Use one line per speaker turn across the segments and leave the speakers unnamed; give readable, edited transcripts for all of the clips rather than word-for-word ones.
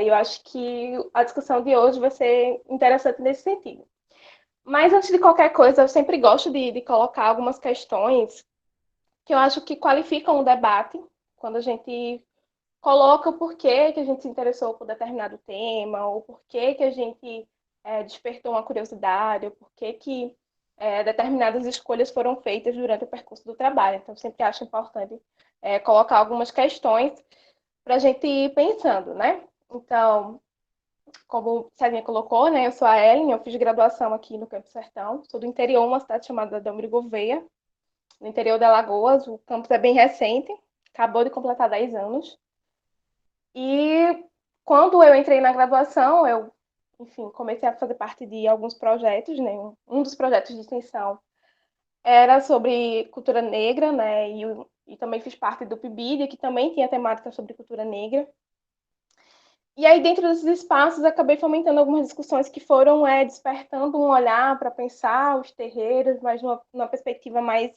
E eu acho que a discussão de hoje vai ser interessante nesse sentido. Mas antes de qualquer coisa, eu sempre gosto de colocar algumas questões que eu acho que qualificam o debate, quando a gente coloca o porquê que a gente se interessou por determinado tema, ou porquê que a gente despertou uma curiosidade, ou porquê que determinadas escolhas foram feitas durante o percurso do trabalho. Então, eu sempre acho importante colocar algumas questões para a gente ir pensando, né? Então, como o Celinha colocou, né? Eu sou a Ellen, eu fiz graduação aqui no Campo Sertão, sou do interior, uma cidade chamada Delmiro Gouveia, no interior de Alagoas. O campus é bem recente, acabou de completar 10 anos. E quando eu entrei na graduação, enfim, comecei a fazer parte de alguns projetos, né? Um dos projetos de extensão era sobre cultura negra, né? E também fiz parte do PIBID, que também tinha temática sobre cultura negra. E aí, dentro desses espaços, acabei fomentando algumas discussões que foram despertando um olhar para pensar os terreiros, mas numa perspectiva mais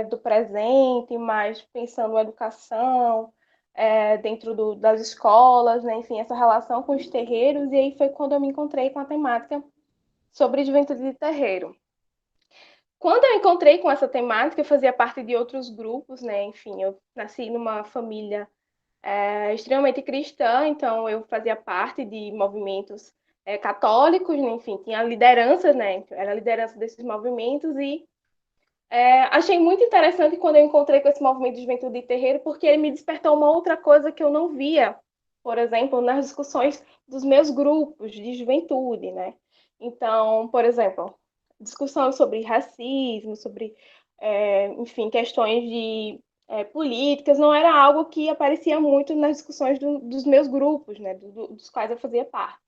do presente, mais pensando a educação, dentro das escolas, né? Enfim, essa relação com os terreiros. E aí foi quando eu me encontrei com a temática sobre juventude de terreiro. Quando eu encontrei com essa temática, eu fazia parte de outros grupos, né? Enfim, eu nasci numa família extremamente cristã, então eu fazia parte de movimentos católicos, né? Enfim, tinha liderança, né? Era a liderança desses movimentos e achei muito interessante quando eu encontrei com esse movimento de juventude de terreiro, porque ele me despertou uma outra coisa que eu não via, por exemplo, nas discussões dos meus grupos de juventude, né? Então, por exemplo, discussão sobre racismo, sobre, enfim, questões de políticas, não era algo que aparecia muito nas discussões dos meus grupos, né? Dos quais eu fazia parte.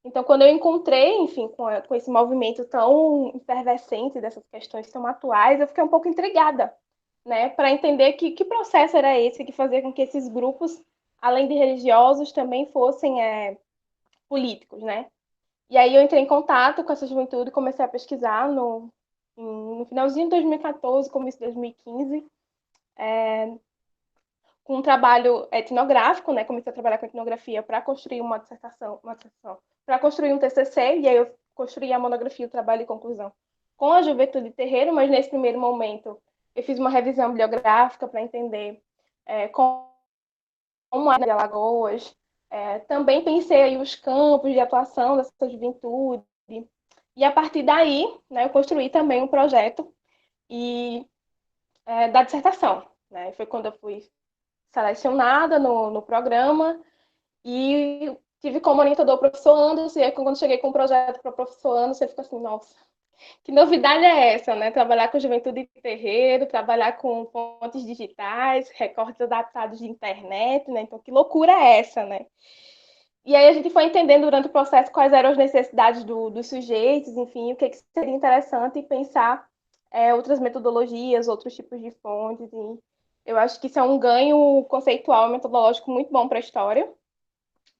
Então, quando eu encontrei, enfim, com esse movimento tão efervescente dessas questões tão atuais, eu fiquei um pouco intrigada, né, para entender que processo era esse que fazia com que esses grupos, além de religiosos, também fossem políticos, né? E aí eu entrei em contato com essa juventude, comecei a pesquisar no finalzinho de 2014, começo de 2015, com um trabalho etnográfico, né? Comecei a trabalhar com etnografia para construir uma dissertação, para construir um TCC, e aí eu construí a monografia, o trabalho de conclusão com a juventude terreiro, mas nesse primeiro momento eu fiz uma revisão bibliográfica para entender como é de Alagoas. Também pensei aí os campos de atuação dessa juventude, e a partir daí, né, eu construí também um projeto e da dissertação, né? Foi quando eu fui selecionada no programa e tive como orientador o professor Anderson, e aí quando cheguei com o projeto para o professor Anderson, ele fica assim, nossa, que novidade é essa, né? Trabalhar com juventude de terreiro, trabalhar com fontes digitais, recortes adaptados de internet, né? Então, que loucura é essa, né? E aí a gente foi entendendo durante o processo quais eram as necessidades dos sujeitos, enfim, o que seria interessante pensar outras metodologias, outros tipos de fontes. E eu acho que isso é um ganho conceitual e metodológico muito bom para a história,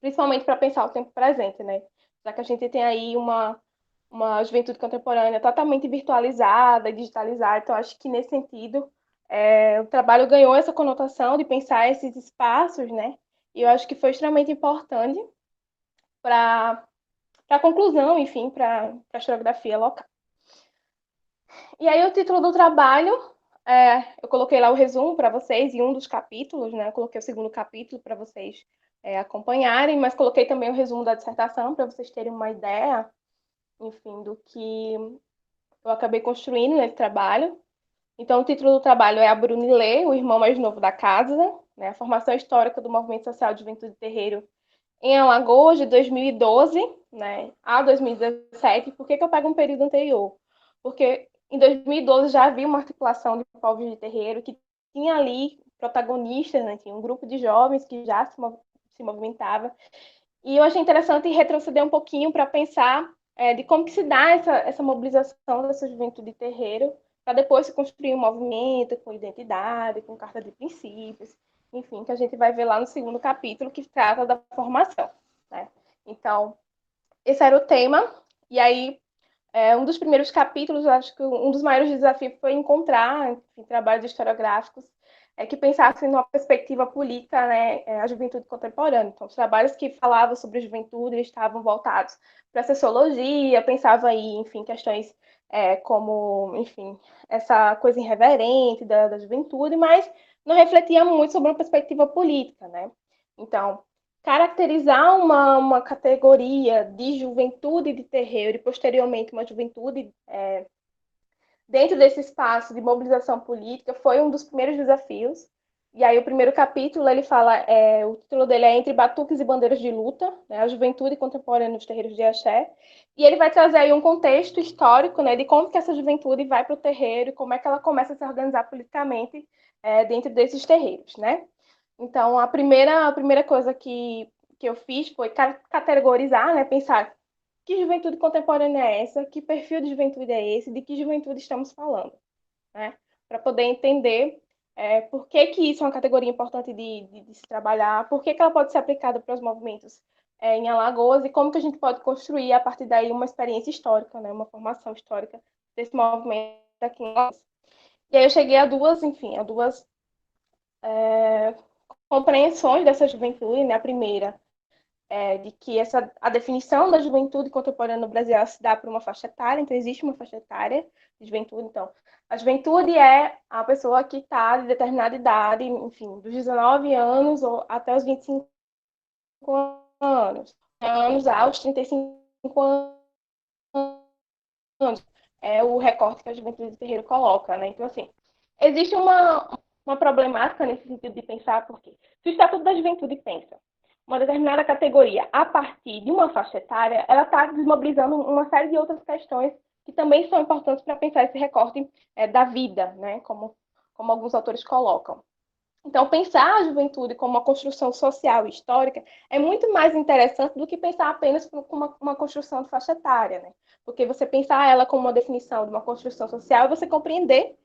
principalmente para pensar o tempo presente, né? Já que a gente tem aí uma juventude contemporânea totalmente virtualizada, digitalizada, então acho que nesse sentido o trabalho ganhou essa conotação de pensar esses espaços, né? E eu acho que foi extremamente importante para a conclusão, enfim, para a historiografia local. E aí o título do trabalho, eu coloquei lá o resumo para vocês em um dos capítulos, né? Eu coloquei o segundo capítulo para vocês acompanharem, mas coloquei também o resumo da dissertação para vocês terem uma ideia, enfim, do que eu acabei construindo nesse trabalho. Então, o título do trabalho é A Brunilê, o irmão mais novo da casa, né? A formação histórica do movimento social de juventude terreiro em Alagoas, de 2012, né, a 2017. Por que eu pego um período anterior? Porque em 2012 já havia uma articulação de povos de terreiro que tinha ali protagonistas, né, tinha um grupo de jovens que já se movimentava. E eu achei interessante retroceder um pouquinho para pensar de como que se dá essa mobilização dessa juventude de terreiro para depois se construir um movimento com identidade, com carta de princípios, enfim, que a gente vai ver lá no segundo capítulo, que trata da formação, né? Então, esse era o tema, e aí um dos primeiros capítulos, acho que um dos maiores desafios foi encontrar, enfim, trabalhos historiográficos que pensassem numa perspectiva política, né, a juventude contemporânea. Então, os trabalhos que falavam sobre a juventude eles estavam voltados para a sociologia, pensava aí, enfim, questões como, enfim, essa coisa irreverente da juventude, mas não refletia muito sobre uma perspectiva política, né? Então, caracterizar uma categoria de juventude de terreiro e, posteriormente, uma juventude dentro desse espaço de mobilização política foi um dos primeiros desafios. E aí o primeiro capítulo, ele fala, o título dele é Entre Batuques e Bandeiras de Luta, né, a juventude contemporânea nos terreiros de axé. E ele vai trazer aí um contexto histórico, né, de como que essa juventude vai para o terreiro e como é que ela começa a se organizar politicamente dentro desses terreiros, né? Então, a primeira coisa que eu fiz foi categorizar, né, pensar que juventude contemporânea é essa, que perfil de juventude é esse, de que juventude estamos falando, né? Para poder entender por que que isso é uma categoria importante de se trabalhar, por que que ela pode ser aplicada para os movimentos em Alagoas e como que a gente pode construir a partir daí uma experiência histórica, né? Uma formação histórica desse movimento aqui em Alagoas. E aí eu cheguei a duas, enfim, a duas compreensões dessa juventude, né? A primeira de que a definição da juventude contemporânea no Brasil se dá por uma faixa etária, então existe uma faixa etária de juventude. Então, a juventude é a pessoa que está de determinada idade, enfim, dos 19 anos ou até os 25 anos aos 35 anos. É o recorte que a juventude do terreiro coloca, né? Então, assim, existe uma problemática nesse sentido de pensar, porque se o Estatuto da Juventude pensa uma determinada categoria a partir de uma faixa etária, ela está desmobilizando uma série de outras questões que também são importantes para pensar esse recorte da vida, né? Como alguns autores colocam. Então, pensar a juventude como uma construção social e histórica é muito mais interessante do que pensar apenas como uma construção de faixa etária, né? Porque você pensar ela como uma definição de uma construção social e você compreender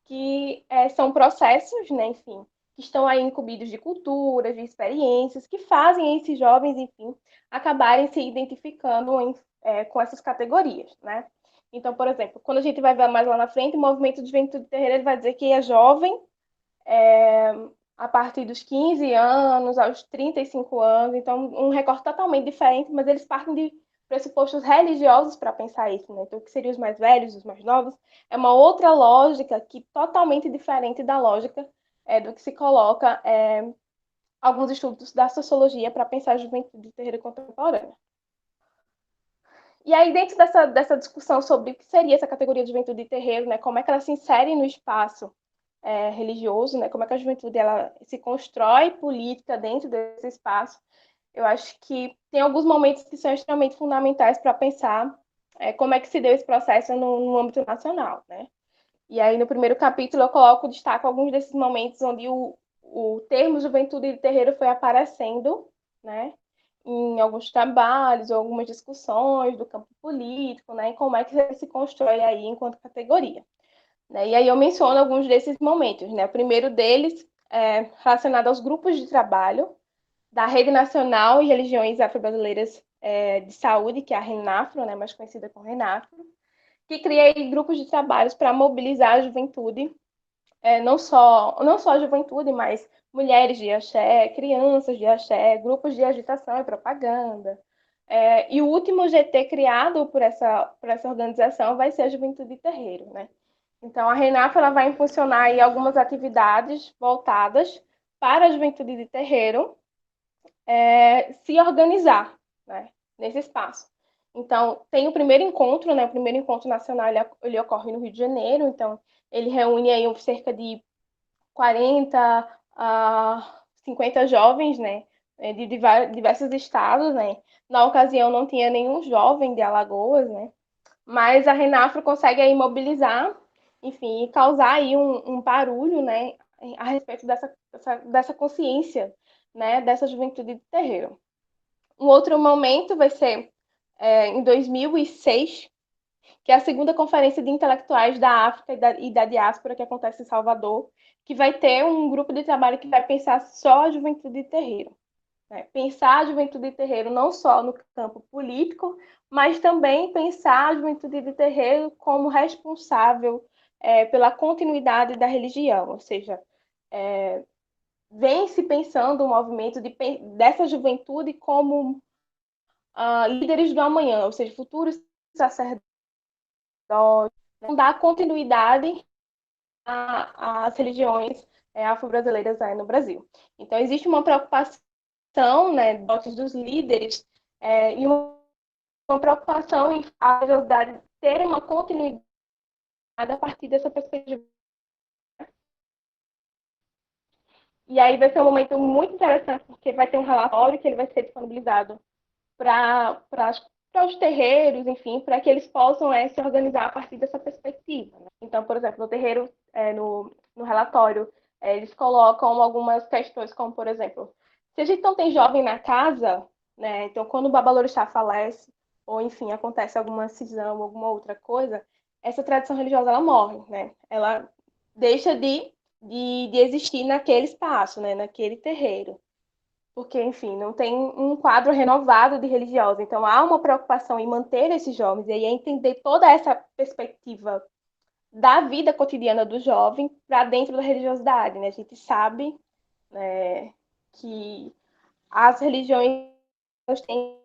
que são processos, né, enfim, que estão aí incumbidos de culturas, de experiências, que fazem esses jovens, enfim, acabarem se identificando com essas categorias, né? Então, por exemplo, quando a gente vai ver mais lá na frente, o movimento de juventude terreira ele vai dizer que é jovem a partir dos 15 anos, aos 35 anos, então um recorte totalmente diferente, mas eles partem de pressupostos religiosos para pensar isso, né? Então, o que seriam os mais velhos, os mais novos, é uma outra lógica que totalmente diferente da lógica do que se coloca alguns estudos da sociologia para pensar a juventude de terreiro contemporânea. E aí, dentro dessa discussão sobre o que seria essa categoria de juventude de terreiro, né, como é que ela se insere no espaço religioso, né, como é que a juventude ela se constrói política dentro desse espaço, eu acho que tem alguns momentos que são extremamente fundamentais para pensar como é que se deu esse processo no âmbito nacional, né? E aí, no primeiro capítulo, eu coloco, destaco alguns desses momentos onde o termo juventude de terreiro foi aparecendo, né? Em alguns trabalhos ou algumas discussões do campo político, né? E como é que ele se constrói aí enquanto categoria. Né? E aí eu menciono alguns desses momentos, né? O primeiro deles é relacionado aos grupos de trabalho da Rede Nacional e Religiões Afro-Brasileiras de Saúde, que é a RENAFRO, né? Mais conhecida como RENAFRO, que cria grupos de trabalhos para mobilizar a juventude, não só a juventude, mas mulheres de axé, crianças de axé, grupos de agitação e propaganda. E o último GT criado por essa organização vai ser a Juventude de Terreiro, né? Então, a Renata ela vai impulsionar aí algumas atividades voltadas para a juventude de terreiro se organizar, né, nesse espaço. Então, tem o primeiro encontro, né? O primeiro encontro nacional ele ocorre no Rio de Janeiro. Então, ele reúne aí cerca de 40 a 50 jovens, né? De diversos estados, né? Na ocasião, não tinha nenhum jovem de Alagoas, né? Mas a Renafro consegue aí mobilizar, enfim, e causar aí um barulho, né, a respeito dessa consciência, né, dessa juventude de terreiro. Um outro momento vai ser em 2006, que é a segunda conferência de intelectuais da África e da diáspora que acontece em Salvador, que vai ter um grupo de trabalho que vai pensar só a juventude de terreiro. Né? Pensar a juventude de terreiro não só no campo político, mas também pensar a juventude de terreiro como responsável pela continuidade da religião, ou seja, vem se pensando o movimento dessa juventude como líderes do amanhã, ou seja, futuros sacerdotes, não dá continuidade às religiões afro-brasileiras aí no Brasil. Então, existe uma preocupação, né, dos líderes e uma preocupação em a religiosidade ter uma continuidade a partir dessa perspectiva. E aí vai ser um momento muito interessante, porque vai ter um relatório que ele vai ser disponibilizado para os terreiros, enfim, para que eles possam se organizar a partir dessa perspectiva. Né? Então, por exemplo, no terreiro, no relatório, eles colocam algumas questões, como, por exemplo, se a gente não tem jovem na casa, né, então quando o babalorixá falece, ou enfim, acontece alguma cisão, alguma outra coisa, essa tradição religiosa, ela morre, né? Ela deixa de existir naquele espaço, né, naquele terreiro. Porque, enfim, não tem um quadro renovado de religiosos. Então, há uma preocupação em manter esses jovens e aí entender toda essa perspectiva da vida cotidiana do jovem para dentro da religiosidade. Né? A gente sabe, né, que as religiões têm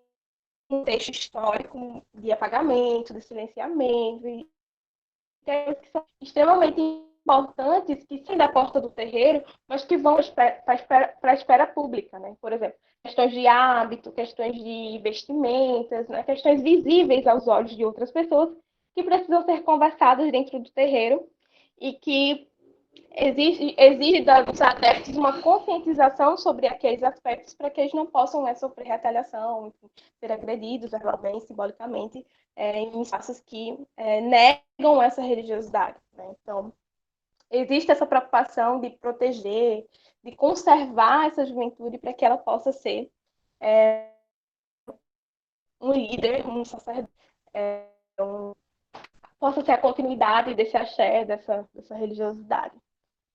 um texto histórico de apagamento, de silenciamento, e que são extremamente importantes, que saem da porta do terreiro, mas que vão para a esfera pública, né? Por exemplo, questões de hábito, questões de vestimentas, né? Questões visíveis aos olhos de outras pessoas que precisam ser conversadas dentro do terreiro e que exige dos adeptos uma conscientização sobre aqueles aspectos para que eles não possam sofrer retaliação, ser agredidos verbalmente, simbolicamente, em espaços que negam essa religiosidade. Né? Então, existe essa preocupação de proteger, de conservar essa juventude para que ela possa ser um líder, um sacerdote, possa ser a continuidade desse axé, dessa religiosidade.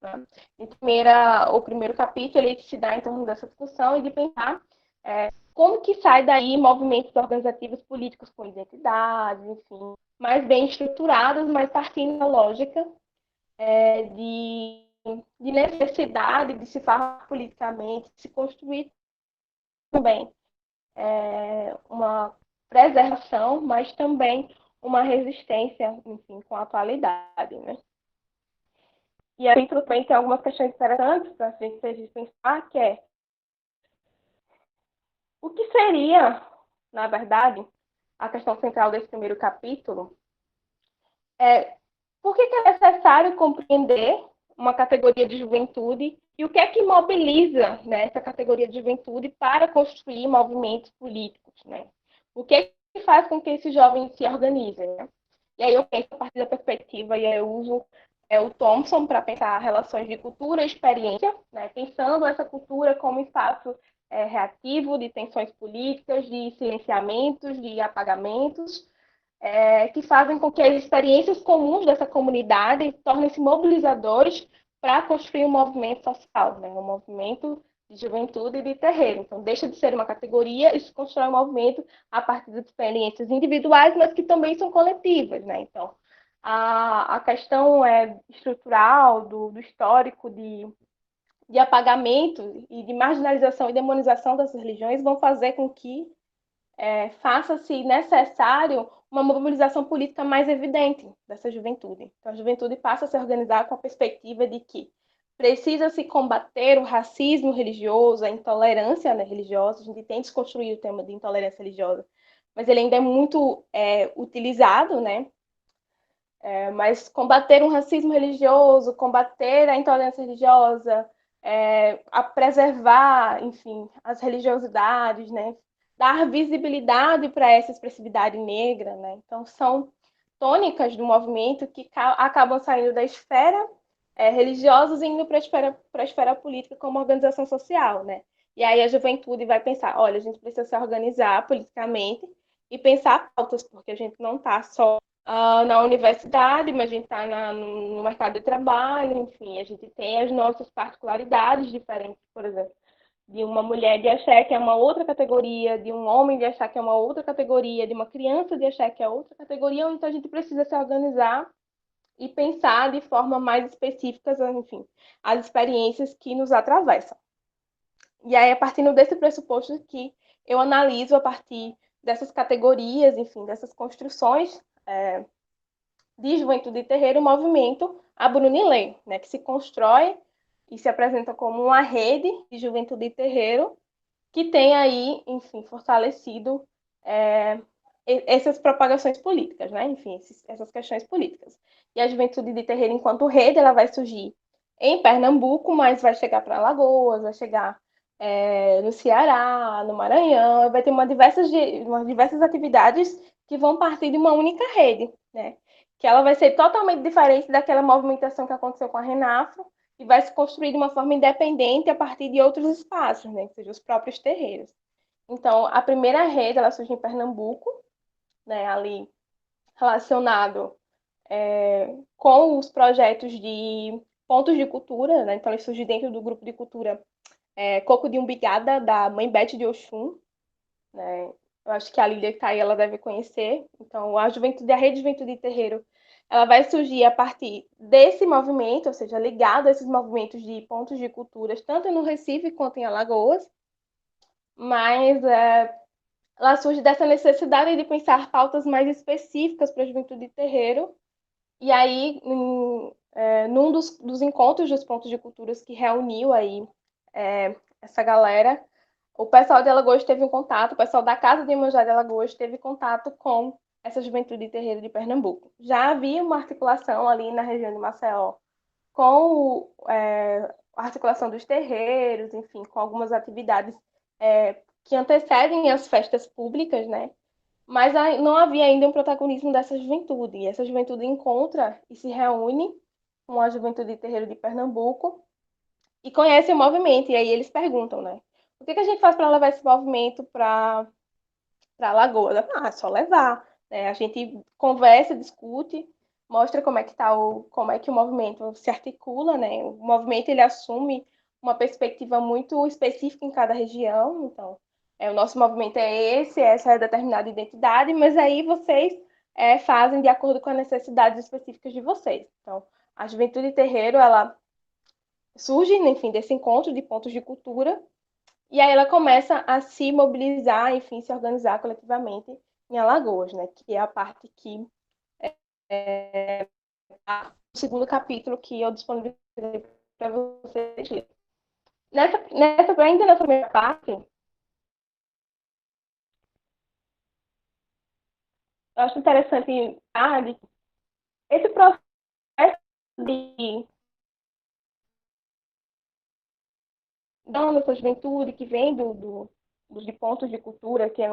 Né? O primeiro capítulo ele se dá em torno dessa discussão e de pensar como que sai daí movimentos organizativos políticos com identidade, enfim, mais bem estruturados, mas partindo da lógica de necessidade de se falar politicamente, de se construir também uma preservação, mas também uma resistência, enfim, com a atualidade, né? E aí também tem algumas questões interessantes para a gente pensar, que é o que seria, na verdade, a questão central desse primeiro capítulo, por que é necessário compreender uma categoria de juventude e o que é que mobiliza, né, essa categoria de juventude para construir movimentos políticos, né? O que é que faz com que esses jovens se organizem, né? E aí eu penso a partir da perspectiva, e aí eu uso o Thompson para pensar relações de cultura e experiência, né? Pensando essa cultura como espaço reativo de tensões políticas, de silenciamentos, de apagamentos, que fazem com que as experiências comuns dessa comunidade tornem-se mobilizadores para construir um movimento social, né? Um movimento de juventude e de terreiro. Então, deixa de ser uma categoria e se constrói um movimento a partir de experiências individuais, mas que também são coletivas. Né? Então, a questão estrutural do histórico de apagamento e de marginalização e demonização das religiões vão fazer com que faça-se necessário uma mobilização política mais evidente dessa juventude. Então, a juventude passa a se organizar com a perspectiva de que precisa-se combater o racismo religioso, a intolerância, né, religiosa. A gente tem desconstruído o tema de intolerância religiosa, mas ele ainda é muito utilizado, né? Mas combater um racismo religioso, combater a intolerância religiosa, a preservar, enfim, as religiosidades, né? Dar visibilidade para essa expressividade negra, né? Então, são tônicas do movimento que acabam saindo da esfera religiosa e indo para a esfera política como organização social, né? E aí a juventude vai pensar, olha, a gente precisa se organizar politicamente e pensar pautas, porque a gente não está só na universidade, mas a gente está no mercado de trabalho, enfim, a gente tem as nossas particularidades diferentes, por exemplo, de uma mulher de axé, que é uma outra categoria, de um homem de axé, que é uma outra categoria, de uma criança de axé, que é outra categoria, então a gente precisa se organizar e pensar de forma mais específica, enfim, as experiências que nos atravessam. E aí, a partir desse pressuposto que eu analiso a partir dessas categorias, enfim, dessas construções de juventude e terreiro, o movimento Abrunilê, né, que se constrói e se apresenta como uma rede de juventude e terreiro que tem aí, enfim, fortalecido essas propagações políticas, né? Enfim, essas questões políticas. E a juventude de terreiro, enquanto rede, ela vai surgir em Pernambuco, mas vai chegar para Alagoas, vai chegar no Ceará, no Maranhão, vai ter uma diversas atividades que vão partir de uma única rede, né? Que ela vai ser totalmente diferente daquela movimentação que aconteceu com a Renafro e vai se construir de uma forma independente a partir de outros espaços, né? Que sejam os próprios terreiros. Então, a primeira rede, ela surge em Pernambuco, né? Ali relacionado com os projetos de pontos de cultura, né? Então, ele surge dentro do grupo de cultura Coco de Umbigada, da Mãe Bete de Oxum, né? Eu acho que a Lília que está aí, ela deve conhecer. Então, a Rede Juventude e Terreiro, ela vai surgir a partir desse movimento, ou seja, ligado a esses movimentos de pontos de culturas, tanto no Recife quanto em Alagoas, mas ela surge dessa necessidade de pensar pautas mais específicas para a juventude e terreiro, e aí, num dos encontros dos pontos de culturas que reuniu aí essa galera, o pessoal de Alagoas teve um contato, o pessoal da Casa de Iemanjá de Alagoas teve contato com essa juventude e terreiro de Pernambuco. Já havia uma articulação ali na região de Maceió com a articulação dos terreiros, enfim, com algumas atividades que antecedem as festas públicas, né? Mas não havia ainda um protagonismo dessa juventude. E essa juventude encontra e se reúne com a juventude de terreiro de Pernambuco e conhece o movimento. E aí eles perguntam, né? O que a gente faz para levar esse movimento para Alagoas? Ah, é só levar. Né? A gente conversa, discute, mostra como é que o movimento se articula, né? O movimento ele assume uma perspectiva muito específica em cada região. Então, o nosso movimento é esse, essa é a determinada identidade, mas aí vocês fazem de acordo com as necessidades específicas de vocês. Então, a Juventude Terreiro, ela surge, enfim, desse encontro de pontos de cultura, e aí ela começa a se mobilizar, enfim, se organizar coletivamente em Alagoas, né? Que é a parte que o segundo capítulo que eu disponibilizei para vocês lerem. Ainda nessa primeira parte, eu acho interessante esse processo de dessa juventude que vem de pontos de cultura, que é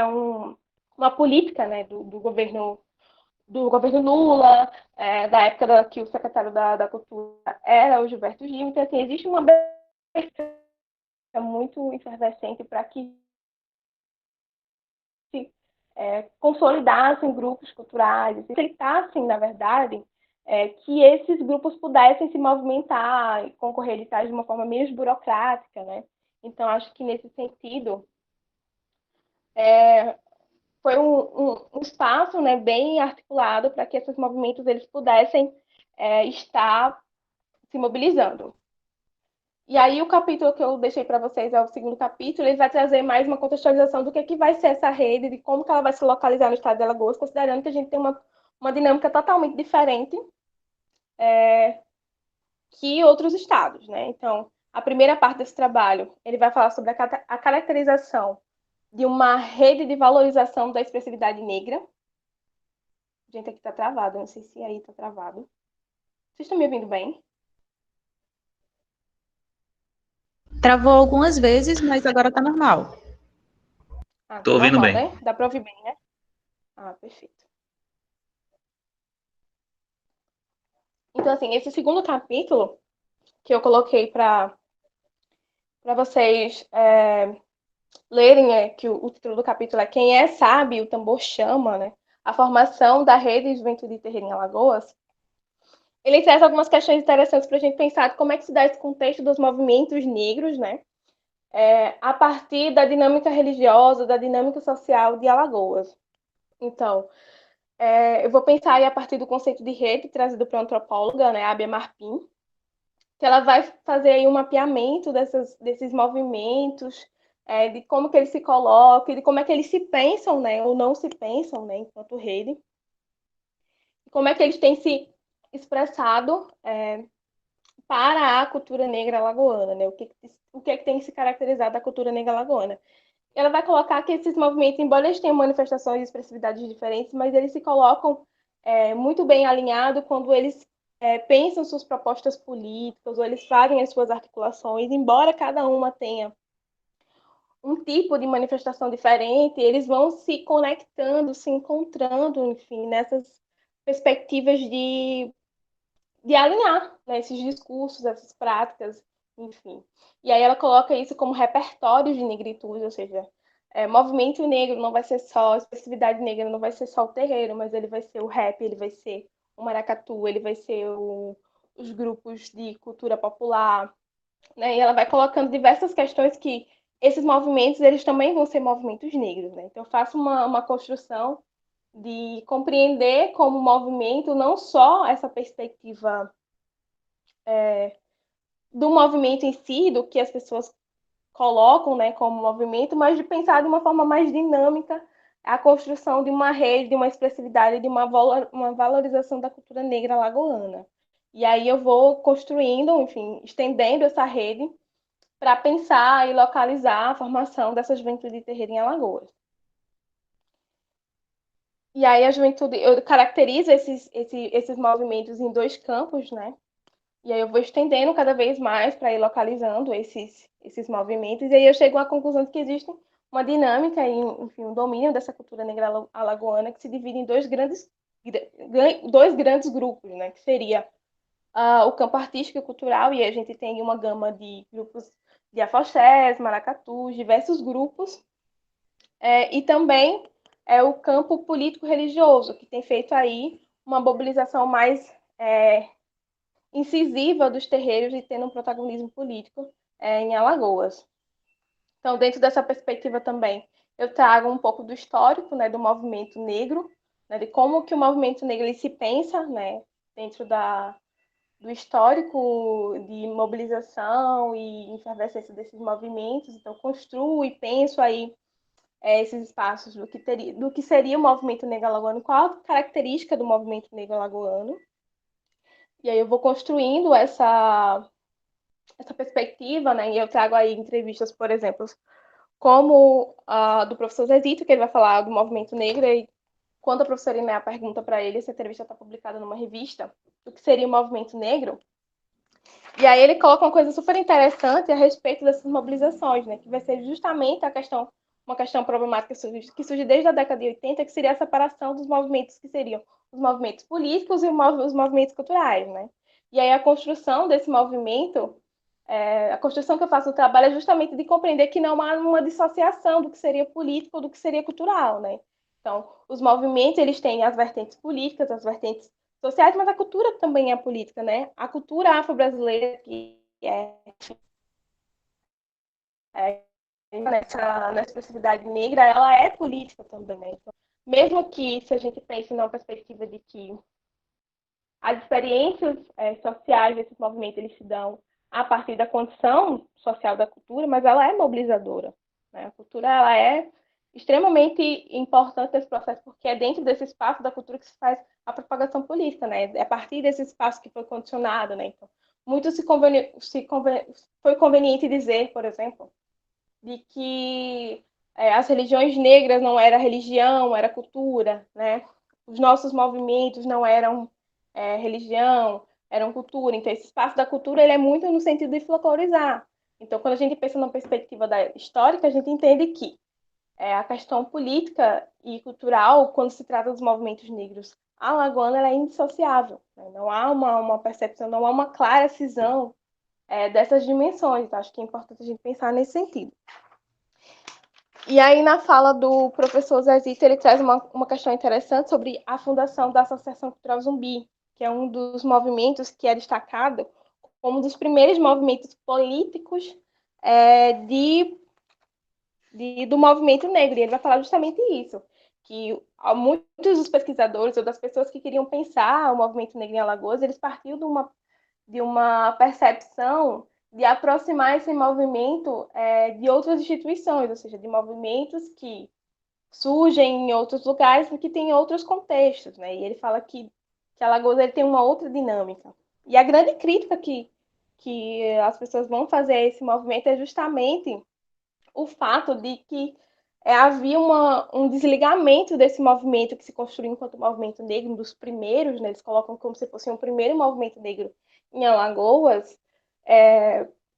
uma política, né, do governo Lula, da época que o secretário da Cultura era o Gilberto Gil. Então, assim, existe uma abertura muito efervescente para que se consolidassem grupos culturais, se aceitassem, na verdade, que esses grupos pudessem se movimentar e concorrer de trás de uma forma menos burocrática, né? Então, acho que nesse sentido, foi um espaço, né, bem articulado para que esses movimentos eles pudessem estar se mobilizando. E aí o capítulo que eu deixei para vocês é o segundo capítulo, ele vai trazer mais uma contextualização do que vai ser essa rede, de como que ela vai se localizar no estado de Alagoas, considerando que a gente tem uma dinâmica totalmente diferente que outros estados, né? Então, a primeira parte desse trabalho, ele vai falar sobre a caracterização de uma rede de valorização da expressividade negra. Gente, aqui tá travado, não sei se aí tá travado. Vocês estão me ouvindo bem?
Travou algumas vezes, mas agora tá normal.
Ah,
Tô
tá
ouvindo
normal,
bem.
né? Dá para ouvir bem, né? Ah, perfeito. Então, assim, esse segundo capítulo que eu coloquei para vocês lerem, que o título do capítulo é Quem é Sabe, o Tambor Chama, né? A formação da Rede de Juventude e Terreiro em Alagoas. Ele traz algumas questões interessantes para a gente pensar como é que se dá esse contexto dos movimentos negros, né? A partir da dinâmica religiosa, da dinâmica social de Alagoas. Então, Eu vou pensar aí a partir do conceito de rede trazido para a antropóloga, né, Abia Marpim, que ela vai fazer aí um mapeamento desses movimentos, de como que eles se colocam, de como é que eles se pensam, né, ou não se pensam, né, enquanto rede, e como é que eles têm se expressado para a cultura negra alagoana, né, o que é que tem se caracterizado da cultura negra alagoana. Ela vai colocar que esses movimentos, embora eles tenham manifestações e expressividades diferentes, mas eles se colocam muito bem alinhados quando eles pensam suas propostas políticas, ou eles fazem as suas articulações, embora cada uma tenha um tipo de manifestação diferente, eles vão se conectando, se encontrando, enfim, nessas perspectivas de alinhar, né, esses discursos, essas práticas, enfim. E aí ela coloca isso como repertório de negritude, ou seja, movimento negro não vai ser só, expressividade negra não vai ser só o terreiro, mas ele vai ser o rap, ele vai ser o maracatu, ele vai ser os grupos de cultura popular, né? E ela vai colocando diversas questões que esses movimentos, eles também vão ser movimentos negros, né? Então eu faço uma construção de compreender como movimento não só essa perspectiva do movimento em si, do que as pessoas colocam, né, como movimento, mas de pensar de uma forma mais dinâmica a construção de uma rede, de uma expressividade, de uma valorização da cultura negra alagoana. E aí eu vou construindo, enfim, estendendo essa rede para pensar e localizar a formação dessa juventude de terreiro em Alagoas. E aí a juventude, eu caracterizo esses movimentos em dois campos, né? E aí eu vou estendendo cada vez mais para ir localizando esses movimentos. E aí eu chego à conclusão de que existe uma dinâmica e, enfim, um domínio dessa cultura negra alagoana que se divide em dois grandes grupos, né? Que seria o campo artístico e cultural, e a gente tem uma gama de grupos de afoxés, maracatus, diversos grupos, e também o campo político-religioso, que tem feito aí uma mobilização mais incisiva dos terreiros e tendo um protagonismo político em Alagoas. Então, dentro dessa perspectiva também, eu trago um pouco do histórico, né, do movimento negro, né, de como que o movimento negro ele se pensa, né, dentro do histórico de mobilização e efervescência desses movimentos. Então, construo e penso aí esses espaços do que seria o movimento negro alagoano, qual a característica do movimento negro alagoano. E aí eu vou construindo essa perspectiva, né? E eu trago aí entrevistas, por exemplo, como a do professor Zezito, que ele vai falar do movimento negro, e quando a professora Iné pergunta para ele se a entrevista está publicada numa revista, o que seria o movimento negro, e aí ele coloca uma coisa super interessante a respeito dessas mobilizações, né? Que vai ser justamente uma questão problemática que surge desde a década de 80, que seria a separação dos movimentos que seriam os movimentos políticos e os movimentos culturais, né? E aí a construção desse movimento, a construção que eu faço no trabalho é justamente de compreender que não há uma dissociação do que seria político do que seria cultural, né? Então, os movimentos, eles têm as vertentes políticas, as vertentes sociais, mas a cultura também é política, né? A cultura afro-brasileira, que nessa expressividade negra, ela é política também, né? Então, mesmo que, se a gente pense numa perspectiva de que as experiências sociais desses movimentos, eles se dão a partir da condição social da cultura, mas ela é mobilizadora, né? A cultura, ela é extremamente importante nesse processo, porque é dentro desse espaço da cultura que se faz a propagação política, né? É a partir desse espaço que foi condicionado, né? Então, muito foi conveniente dizer, por exemplo, de que as religiões negras não era religião, era cultura, né? Os nossos movimentos não eram religião, eram cultura. Então, esse espaço da cultura ele é muito no sentido de folclorizar. Então, quando a gente pensa na perspectiva histórica, a gente entende que a questão política e cultural, quando se trata dos movimentos negros alagoanos, ela é indissociável. Né? Não há uma percepção, não há uma clara cisão dessas dimensões. Acho que é importante a gente pensar nesse sentido. E aí, na fala do professor Zezito, ele traz uma questão interessante sobre a fundação da Associação Cultural Zumbi, que é um dos movimentos que é destacado como um dos primeiros movimentos políticos do movimento negro. E ele vai falar justamente isso, que muitos dos pesquisadores ou das pessoas que queriam pensar o movimento negro em Alagoas, eles partiam de uma percepção de aproximar esse movimento de outras instituições, ou seja, de movimentos que surgem em outros lugares, porque tem outros contextos, né? E ele fala que Alagoas ele tem uma outra dinâmica. E a grande crítica que as pessoas vão fazer a esse movimento é justamente o fato de que havia um desligamento desse movimento que se construiu enquanto movimento negro, um dos primeiros, né? Eles colocam como se fosse um primeiro movimento negro em Alagoas,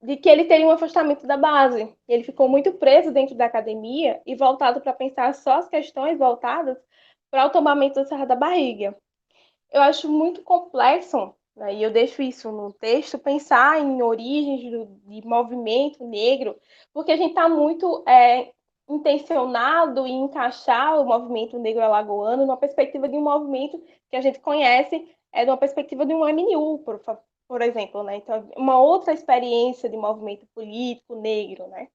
de que ele teria um afastamento da base. Ele ficou muito preso dentro da academia e voltado para pensar só as questões voltadas para o tombamento da Serra da Barriga. Eu acho muito complexo, né, e eu deixo isso no texto, pensar em origens de movimento negro, porque a gente está muito intencionado em encaixar o movimento negro alagoano numa perspectiva de um movimento que a gente conhece, de uma perspectiva de um MNU, por exemplo, né? Então, uma outra experiência de movimento político negro, né?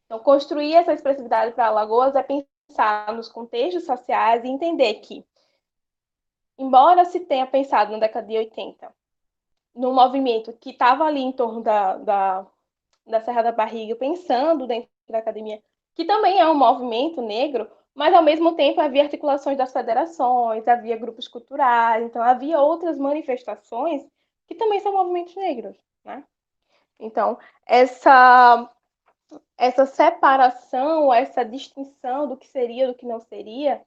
Então, construir essa expressividade para Alagoas é pensar nos contextos sociais e entender que, embora se tenha pensado na década de 80, num movimento que estava ali em torno da Serra da Barriga, pensando dentro da academia, que também é um movimento negro, mas ao mesmo tempo havia articulações das federações, havia grupos culturais, então havia outras manifestações que também são movimentos negros, né? Então, essa separação, essa distinção do que seria e do que não seria,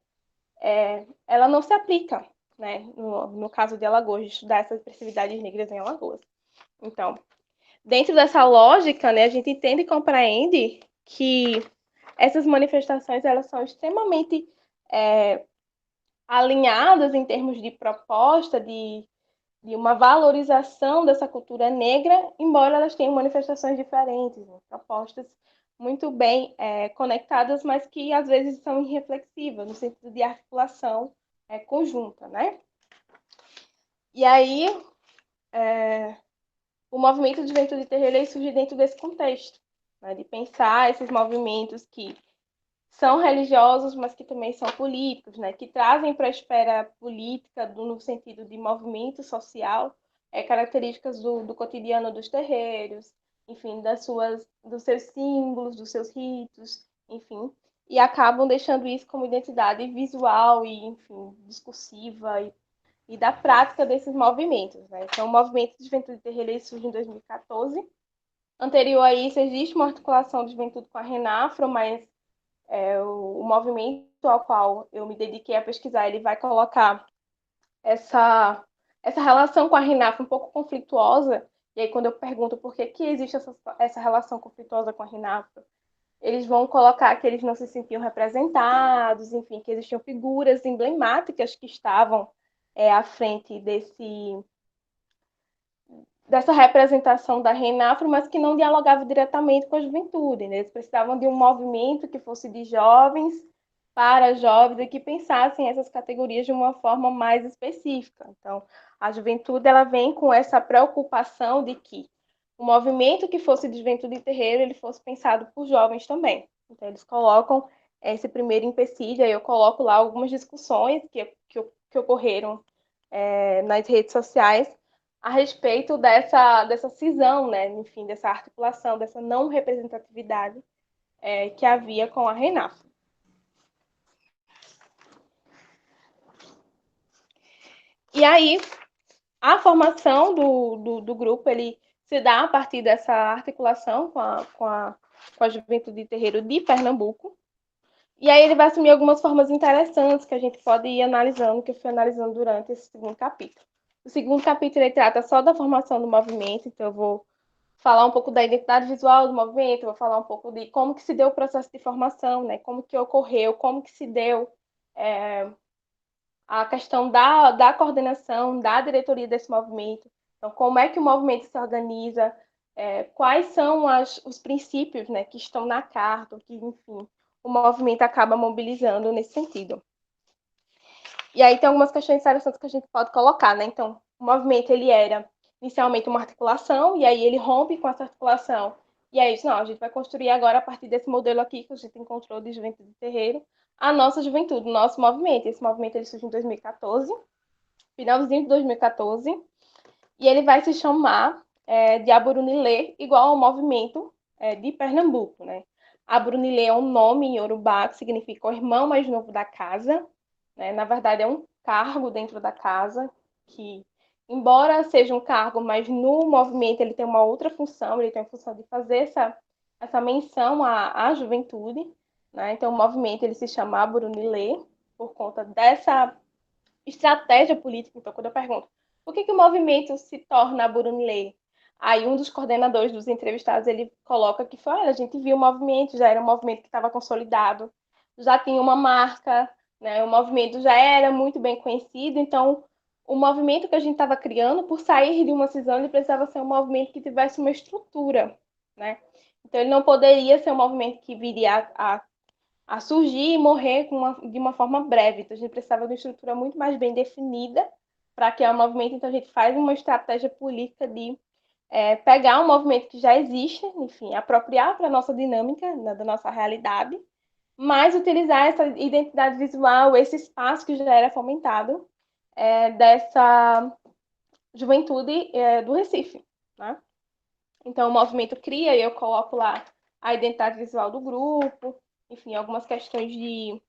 ela não se aplica, né, no caso de Alagoas, de estudar essas expressividades negras em Alagoas. Então, dentro dessa lógica, né, a gente entende e compreende que essas manifestações elas são extremamente alinhadas em termos de proposta, de uma valorização dessa cultura negra, embora elas tenham manifestações diferentes, né, propostas muito bem conectadas, mas que às vezes são irreflexivas, no sentido de articulação conjunta, né? E aí, o movimento de juventude terreira surge dentro desse contexto, né, de pensar esses movimentos que são religiosos, mas que também são políticos, né, que trazem para a esfera política, no sentido de movimento social, características do cotidiano dos terreiros, enfim, dos seus símbolos, dos seus ritos, enfim, e acabam deixando isso como identidade visual e, enfim, discursiva e da prática desses movimentos, né? Então, o movimento de juventude terreira surge em 2014. Anterior a isso, existe uma articulação de juventude com a Renafro, mas o movimento ao qual eu me dediquei a pesquisar, ele vai colocar essa relação com a Renafro um pouco conflituosa. E aí, quando eu pergunto por que existe essa relação conflituosa com a Renafro, eles vão colocar que eles não se sentiam representados, enfim, que existiam figuras emblemáticas que estavam à frente dessa representação da Renafro, mas que não dialogava diretamente com a juventude, né? Eles precisavam de um movimento que fosse de jovens para jovens e que pensassem essas categorias de uma forma mais específica. Então, a juventude ela vem com essa preocupação de que o movimento que fosse de juventude e terreiro ele fosse pensado por jovens também. Então, eles colocam esse primeiro empecilho, aí eu coloco lá algumas discussões que ocorreram nas redes sociais a respeito dessa cisão, né? Enfim, dessa articulação, dessa não representatividade que havia com a Renafro. E aí, a formação do grupo, ele se dá a partir dessa articulação com a juventude terreiro de Pernambuco. E aí ele vai assumir algumas formas interessantes que a gente pode ir analisando, que eu fui analisando durante esse segundo capítulo. O segundo capítulo ele trata só da formação do movimento, então eu vou falar um pouco da identidade visual do movimento, vou falar um pouco de como que se deu o processo de formação, né? Como que ocorreu, como que se deu a questão da coordenação, da diretoria desse movimento. Então, como é que o movimento se organiza, quais são os princípios, né, que estão na carta, que, enfim, o movimento acaba mobilizando nesse sentido. E aí tem algumas questões interessantes que a gente pode colocar, né? Então, o movimento, ele era inicialmente uma articulação, e aí ele rompe com essa articulação, e aí, não, a gente vai construir agora a partir desse modelo aqui que a gente encontrou de juventude de terreiro, a nossa juventude, o nosso movimento. Esse movimento ele surge em 2014, finalzinho de 2014, e ele vai se chamar de Aburunilê, igual ao movimento de Pernambuco, né? Aburunilê é um nome em Yorubá que significa o irmão mais novo da casa, né? Na verdade, é um cargo dentro da casa que, embora seja um cargo, mas no movimento ele tem uma outra função, ele tem a função de fazer essa menção à juventude, né? Então, o movimento ele se chama Aburunilê por conta dessa estratégia política. Então, quando eu pergunto por que o movimento se torna Burunilê, aí um dos coordenadores dos entrevistados ele coloca que foi, olha, a gente viu o movimento, já era um movimento que estava consolidado, já tinha uma marca, né? O movimento já era muito bem conhecido, então o movimento que a gente estava criando, por sair de uma cisão, ele precisava ser um movimento que tivesse uma estrutura, né? Então ele não poderia ser um movimento que viria a surgir e morrer de uma forma breve. Então, a gente precisava de uma estrutura muito mais bem definida para criar um movimento. Então, a gente faz uma estratégia política de pegar um movimento que já existe, enfim, apropriar para a nossa dinâmica, né, da nossa realidade, mas utilizar essa identidade visual, esse espaço que já era fomentado dessa juventude do Recife, né? Então, o movimento cria e eu coloco lá a identidade visual do grupo, enfim, algumas questões de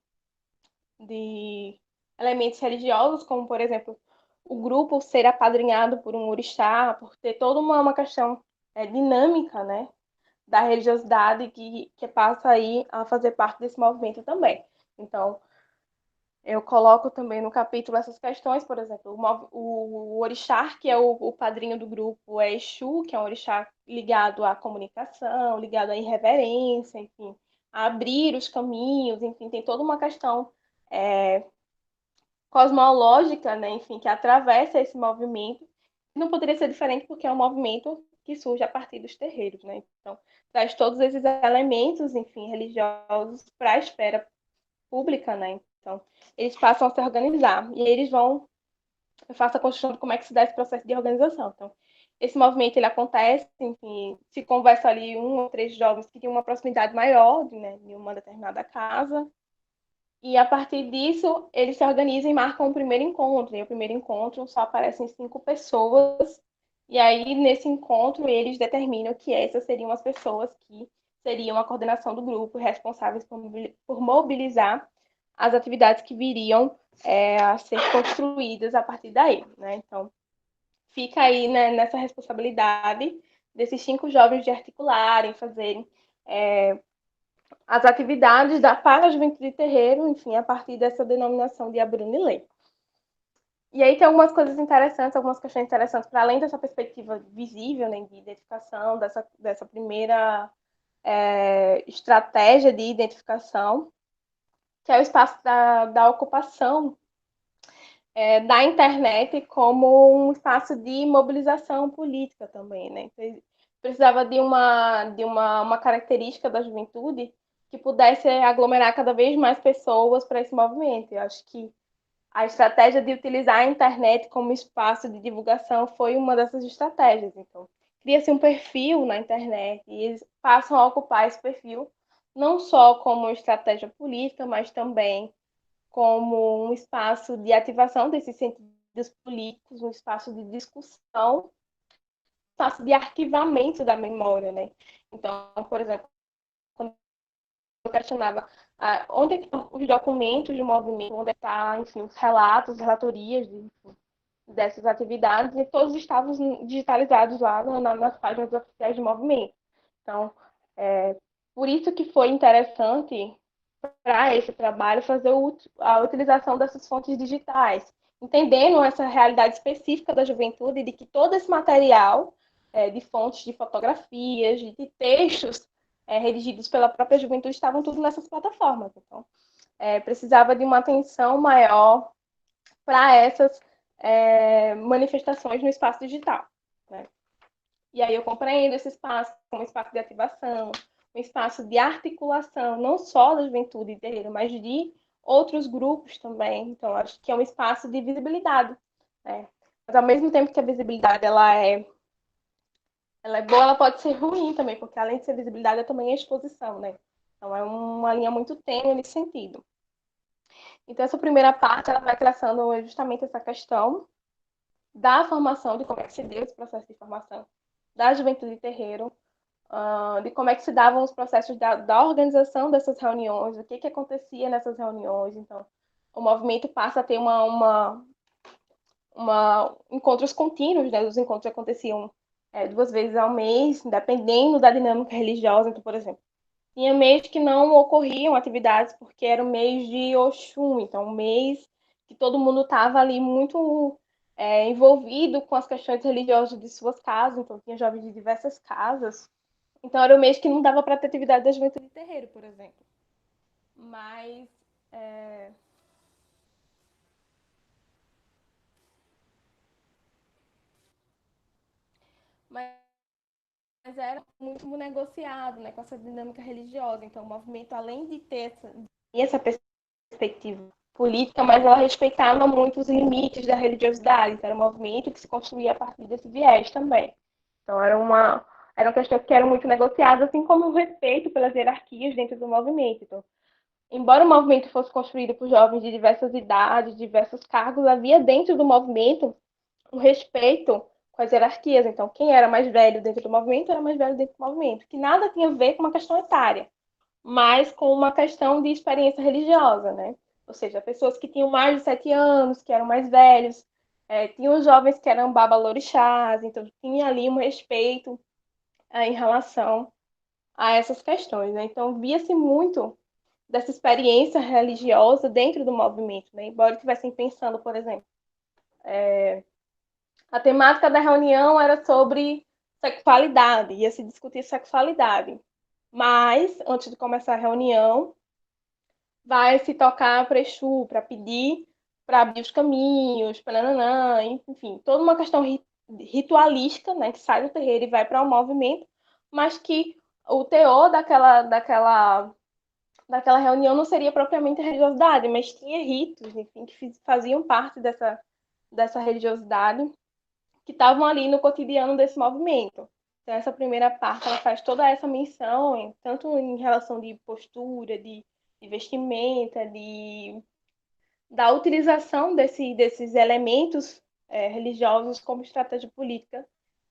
elementos religiosos, como, por exemplo, o grupo ser apadrinhado por um orixá, por ter toda uma questão dinâmica, né, da religiosidade que passa aí a fazer parte desse movimento também. Então, eu coloco também no capítulo essas questões, por exemplo, o orixá, que é o padrinho do grupo, é Exu, que é um orixá ligado à comunicação, ligado à irreverência, enfim, a abrir os caminhos, enfim, tem toda uma questão cosmológica, né, enfim, que atravessa esse movimento. Não poderia ser diferente porque é um movimento que surge a partir dos terreiros, né? Então, traz todos esses elementos, enfim, religiosos para a esfera pública, né? Então, eles passam a se organizar e eles vão, eu faço a construção de como é que se dá esse processo de organização. Então, esse movimento ele acontece, enfim, se conversa ali um ou três jovens que têm uma proximidade maior, né, de uma determinada casa, e a partir disso, eles se organizam e marcam o primeiro encontro. E o primeiro encontro só aparecem 5 pessoas. E aí, nesse encontro, eles determinam que essas seriam as pessoas que seriam a coordenação do grupo, responsáveis por mobilizar as atividades que viriam a ser construídas a partir daí, né? Então, fica aí, né, nessa responsabilidade desses 5 jovens de articularem, fazerem as atividades para a juventude terreiro, enfim, a partir dessa denominação de Abrunilê. E aí tem algumas coisas interessantes, algumas questões interessantes, para além dessa perspectiva visível, né, de identificação, dessa primeira estratégia de identificação, que é o espaço da ocupação da internet como um espaço de mobilização política também, né? Então, precisava de uma característica da juventude que pudesse aglomerar cada vez mais pessoas para esse movimento. Eu acho que a estratégia de utilizar a internet como espaço de divulgação foi uma dessas estratégias. Então, cria-se um perfil na internet e eles passam a ocupar esse perfil não só como estratégia política, mas também como um espaço de ativação desses sentidos políticos, um espaço de discussão, um espaço de arquivamento da memória, né? Então, por exemplo, quando eu questionava onde estão os documentos do movimento, onde está, enfim, os relatos, relatorias dessas atividades, e todos estavam digitalizados lá nas páginas oficiais do movimento. Então, por isso que foi interessante para esse trabalho fazer a utilização dessas fontes digitais, entendendo essa realidade específica da juventude de que todo esse material de fontes de fotografias, de textos redigidos pela própria juventude estavam tudo nessas plataformas. Então, precisava de uma atenção maior para essas manifestações no espaço digital, né? E aí eu compreendo esse espaço como um espaço de ativação, um espaço de articulação, não só da juventude e terreiro, mas de outros grupos também. Então, acho que é um espaço de visibilidade, né? Mas ao mesmo tempo que a visibilidade ela é boa, ela pode ser ruim também, porque além de ser visibilidade, é também a exposição, né? Então é uma linha muito tênue nesse sentido. Então, essa primeira parte, ela vai traçando justamente essa questão da formação, de como é que se deu esse processo de formação da juventude terreiro, de como é que se davam os processos da organização dessas reuniões, o que, que acontecia nessas reuniões. Então, o movimento passa a ter encontros contínuos, né? Os encontros aconteciam 2 vezes ao mês, dependendo da dinâmica religiosa. Então, por exemplo, tinha mês que não ocorriam atividades porque era o mês de Oxum, então um mês que todo mundo estava ali muito envolvido com as questões religiosas de suas casas, então tinha jovens de diversas casas. Então era o mês que não dava para ter atividade da juventude terreiro, por exemplo. Mas é, mas era muito negociado, né, com essa dinâmica religiosa. Então o movimento, além de ter essa perspectiva política, mas ela respeitava muito os limites da religiosidade. Então, era um movimento que se construía a partir desse viés também. Então, era uma questão que era muito negociada, assim como o respeito pelas hierarquias dentro do movimento. Então, embora o movimento fosse construído por jovens de diversas idades, diversos cargos, havia dentro do movimento um respeito com as hierarquias. Então, quem era mais velho dentro do movimento era mais velho dentro do movimento, que nada tinha a ver com uma questão etária, mas com uma questão de experiência religiosa, né? Ou seja, pessoas que tinham mais de 7 anos, que eram mais velhos, tinham jovens que eram babalorixás, então tinha ali um respeito em relação a essas questões, né? Então via-se muito dessa experiência religiosa dentro do movimento, né? Embora estivessem pensando, por exemplo, a temática da reunião era sobre sexualidade, ia se discutir sexualidade. Mas, antes de começar a reunião, vai se tocar para Exu, para pedir para abrir os caminhos, nananã, enfim, toda uma questão ritualística, né, que sai do terreiro e vai para o movimento, mas que o teor daquela reunião não seria propriamente a religiosidade, mas tinha ritos, enfim, que faziam parte dessa religiosidade, que estavam ali no cotidiano desse movimento. Então, essa primeira parte, ela faz toda essa menção, tanto em relação de postura, de vestimenta, da utilização desses elementos religiosos como estratégia política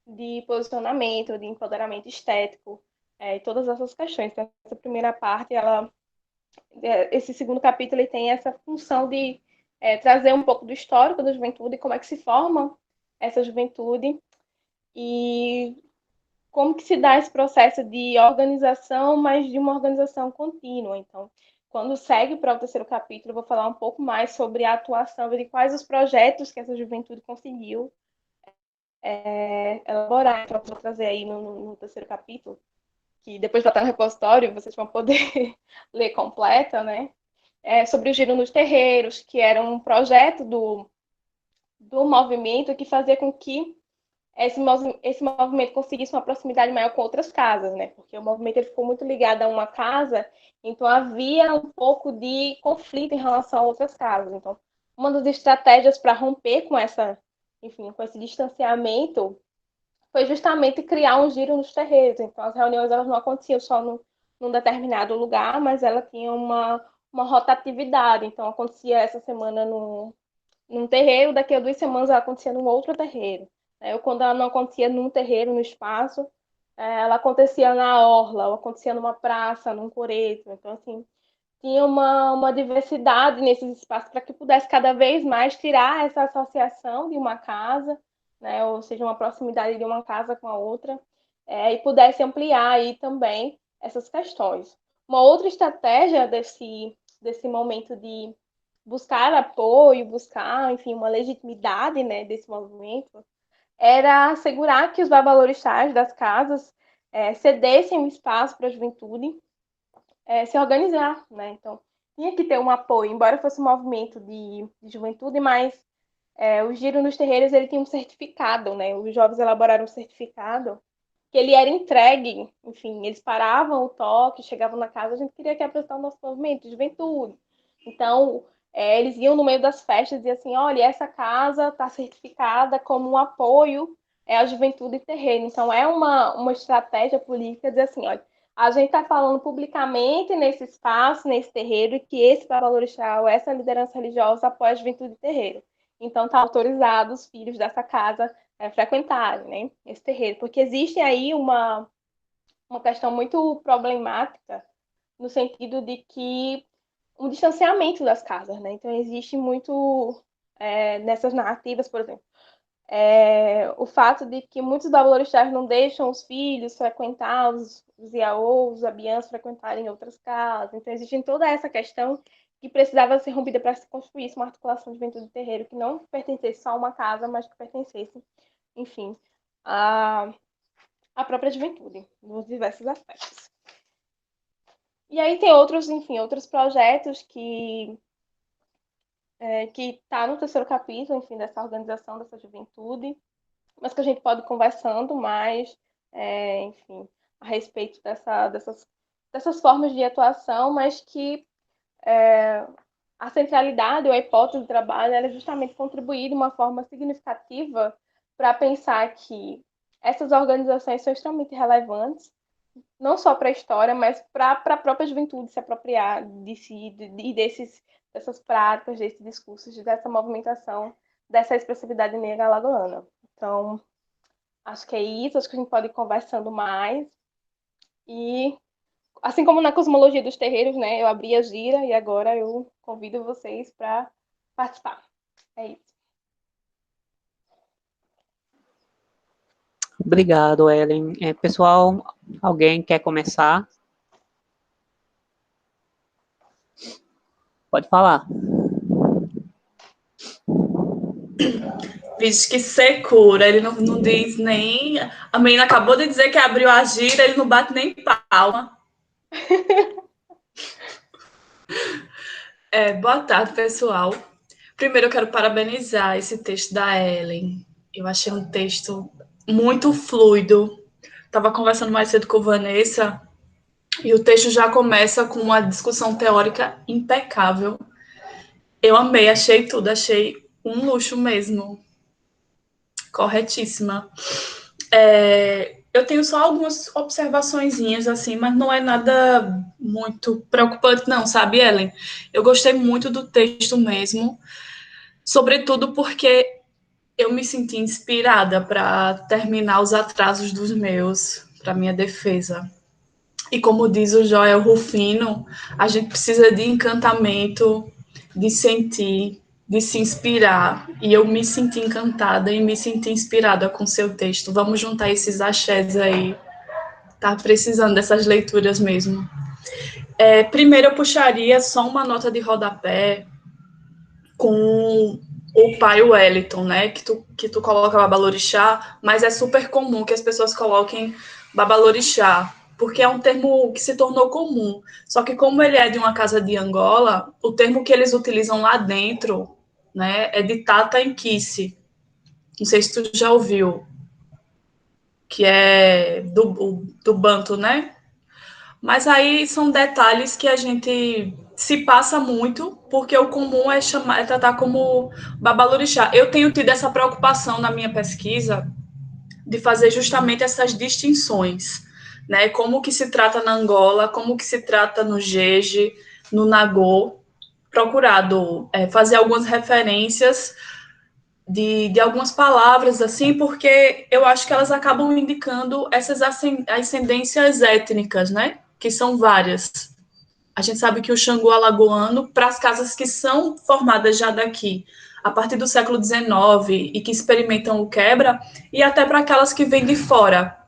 de posicionamento, de empoderamento estético, e todas essas questões. Então, essa primeira parte, esse segundo capítulo, ele tem essa função de trazer um pouco do histórico da juventude, como é que se forma essa juventude e como que se dá esse processo de organização, mas de uma organização contínua. Então, quando segue para o terceiro capítulo, eu vou falar um pouco mais sobre a atuação, de quais os projetos que essa juventude conseguiu elaborar. Então, eu vou trazer aí no terceiro capítulo, que depois vai estar no repositório, vocês vão poder ler completa, né? Sobre o Giro nos Terreiros, que era um projeto do movimento que fazia com que esse movimento conseguisse uma proximidade maior com outras casas, né? Porque o movimento ele ficou muito ligado a uma casa, então havia um pouco de conflito em relação a outras casas. Então, uma das estratégias para romper com enfim, com esse distanciamento foi justamente criar um giro nos terreiros. Então, as reuniões elas não aconteciam só num determinado lugar, mas ela tinha uma rotatividade. Então, acontecia essa semana num terreiro, daqui a 2 semanas ela acontecia num outro terreiro. Ou quando ela não acontecia num terreiro, no espaço, ela acontecia na orla, ou acontecia numa praça, num coreto. Então, assim, tinha uma diversidade nesses espaços para que pudesse cada vez mais tirar essa associação de uma casa, né, ou seja, uma proximidade de uma casa com a outra, e pudesse ampliar aí também essas questões. Uma outra estratégia desse momento de buscar apoio, buscar, enfim, uma legitimidade, né, desse movimento, era assegurar que os babalorixás das casas cedessem um espaço para a juventude se organizar, né? Então, tinha que ter um apoio, embora fosse um movimento de juventude, mas o Giro nos Terreiros ele tinha um certificado, né? Os jovens elaboraram um certificado que ele era entregue, enfim, eles paravam o toque, chegavam na casa, a gente queria que apresentar o nosso movimento de juventude. Então, eles iam no meio das festas e diziam assim, olha, essa casa está certificada como um apoio à juventude terreno. Então, é uma estratégia política dizer assim, olha, a gente está falando publicamente nesse espaço, nesse terreiro, que esse babalorixá ou essa liderança religiosa apoia a juventude terreiro. Então, está autorizado os filhos dessa casa frequentarem, né, esse terreiro, porque existe aí uma questão muito problemática no sentido de que um distanciamento das casas, né? Então, existe muito nessas narrativas, por exemplo, o fato de que muitos babalorixás não deixam os filhos frequentar os iaôs, os abiãs frequentarem outras casas. Então, existe toda essa questão que precisava ser rompida para se construir uma articulação de juventude terreiro que não pertencesse só a uma casa, mas que pertencesse, enfim, à própria juventude, nos diversos aspectos. E aí tem outros, enfim, outros projetos que está no terceiro capítulo, enfim, dessa organização dessa juventude, mas que a gente pode ir conversando mais, enfim, a respeito dessas formas de atuação, mas que a centralidade ou a hipótese do trabalho é justamente contribuir de uma forma significativa para pensar que essas organizações são extremamente relevantes, não só para a história, mas para a própria juventude se apropriar de si, dessas práticas, desses discursos, dessa movimentação, dessa expressividade negra alagoana. Então, acho que é isso, acho que a gente pode ir conversando mais. E, assim como na cosmologia dos terreiros, né, eu abri a gira e agora eu convido vocês para participar. É isso.
Obrigado, Ellen. Pessoal, alguém quer começar? Pode falar.
Vixe, que secura, ele não diz nem... A menina acabou de dizer que abriu a gira, ele não bate nem palma. Boa tarde, pessoal. Primeiro, eu quero parabenizar esse texto da Ellen. Eu achei um texto muito fluido. Estava conversando mais cedo com a Vanessa e o texto já começa com uma discussão teórica impecável. Eu amei, achei tudo, achei um luxo mesmo. Corretíssima. Eu tenho só algumas observaçõezinhas, assim, mas não é nada muito preocupante, não, sabe, Ellen? Eu gostei muito do texto mesmo, sobretudo porque eu me senti inspirada para terminar os atrasos dos meus, para minha defesa. E como diz o Joel Rufino, a gente precisa de encantamento, de sentir, de se inspirar. E eu me senti encantada e me senti inspirada com seu texto. Vamos juntar esses axés aí. Tá precisando dessas leituras mesmo. Primeiro eu puxaria só uma nota de rodapé com o pai Wellington, né? Que tu coloca Babalorixá, mas é super comum que as pessoas coloquem Babalorixá, porque é um termo que se tornou comum. Só que como ele é de uma casa de Angola, o termo que eles utilizam lá dentro, né, é de Tata Nkici. Não sei se tu já ouviu, que é do Banto, né? Mas aí são detalhes que a gente se passa muito, porque o comum é tratar como babalorixá. Eu tenho tido essa preocupação na minha pesquisa de fazer justamente essas distinções, né? Como que se trata na Angola, como que se trata no Jeje, no Nagô, procurado fazer algumas referências de algumas palavras, assim, porque eu acho que elas acabam indicando essas ascendências étnicas, né? Que são várias. A gente sabe que o Xangô alagoano, para as casas que são formadas já daqui, a partir do século XIX, e que experimentam o quebra, e até para aquelas que vêm de fora,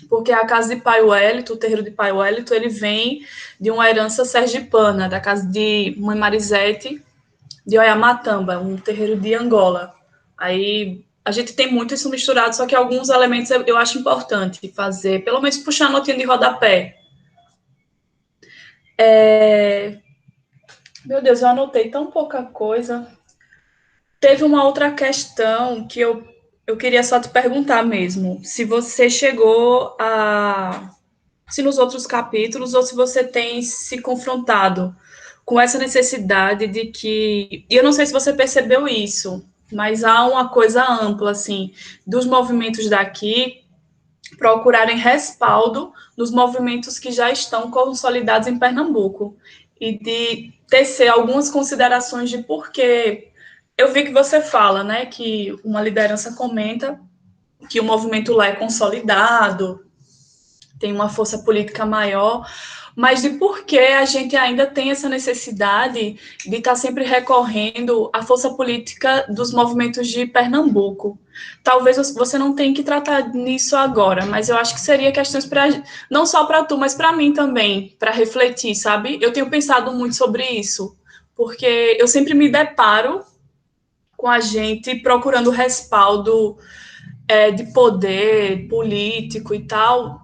porque a casa de Pai Wellington, o terreiro de Pai Wellington, ele vem de uma herança sergipana, da casa de Mãe Marisete, de Oiamatamba, um terreiro de Angola. Aí a gente tem muito isso misturado, só que alguns elementos eu acho importante fazer, pelo menos puxar a notinha de rodapé. Meu Deus, eu anotei tão pouca coisa. Teve uma outra questão que eu queria só te perguntar mesmo, se você chegou a... se nos outros capítulos, ou se você tem se confrontado com essa necessidade de que... E eu não sei se você percebeu isso, mas há uma coisa ampla, assim, dos movimentos daqui procurarem respaldo nos movimentos que já estão consolidados em Pernambuco e de tecer algumas considerações de porquê. Eu vi que você fala, né, que uma liderança comenta que o movimento lá é consolidado, tem uma força política maior, mas de por que a gente ainda tem essa necessidade de estar sempre recorrendo à força política dos movimentos de Pernambuco. Talvez você não tenha que tratar nisso agora, mas eu acho que seria questões para não só para tu, mas para mim também, para refletir, sabe? Eu tenho pensado muito sobre isso, porque eu sempre me deparo com a gente procurando respaldo de poder político e tal,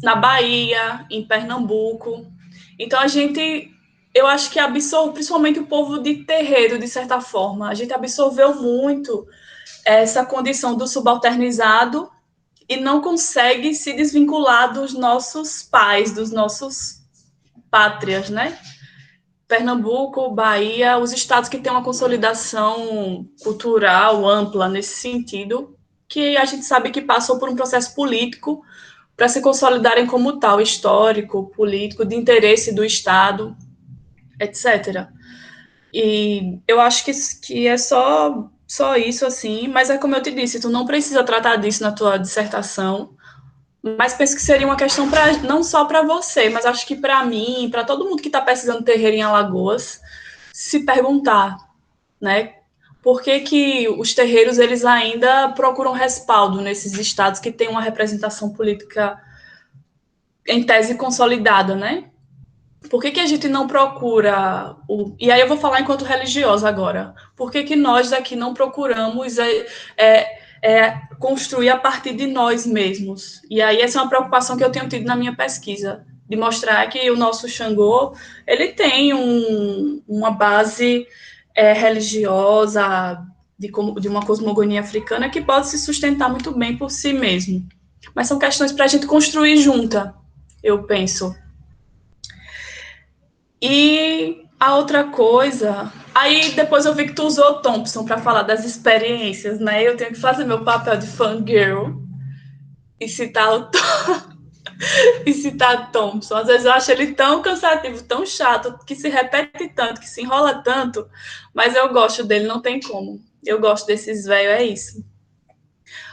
na Bahia, em Pernambuco. Então, eu acho que absorve, principalmente o povo de terreiro, de certa forma, a gente absorveu muito essa condição do subalternizado e não consegue se desvincular dos nossos pais, dos nossos pátrias, né? Pernambuco, Bahia, os estados que têm uma consolidação cultural ampla nesse sentido, que a gente sabe que passam por um processo político para se consolidarem como tal, histórico, político, de interesse do Estado, etc. E eu acho que é só isso, assim, mas é como eu te disse, tu não precisa tratar disso na tua dissertação, mas penso que seria uma questão não só para você, mas acho que para mim, para todo mundo que está pesquisando terreiro em Alagoas, se perguntar, né? Por que, que os terreiros eles ainda procuram respaldo nesses estados que têm uma representação política em tese consolidada, né? Por que, que a gente não procura... E aí eu vou falar enquanto religiosa agora. Por que, que nós daqui não procuramos construir a partir de nós mesmos? E aí essa é uma preocupação que eu tenho tido na minha pesquisa, de mostrar que o nosso Xangô ele tem uma base religiosa, de uma cosmogonia africana que pode se sustentar muito bem por si mesmo. Mas são questões para a gente construir junta, eu penso. E a outra coisa... Aí depois eu vi que tu usou Thompson para falar das experiências, né? Eu tenho que fazer meu papel de fangirl e citar e citar Thompson. Às vezes eu acho ele tão cansativo, tão chato, que se repete tanto, que se enrola tanto, mas eu gosto dele, não tem como. Eu gosto desses velhos, é isso.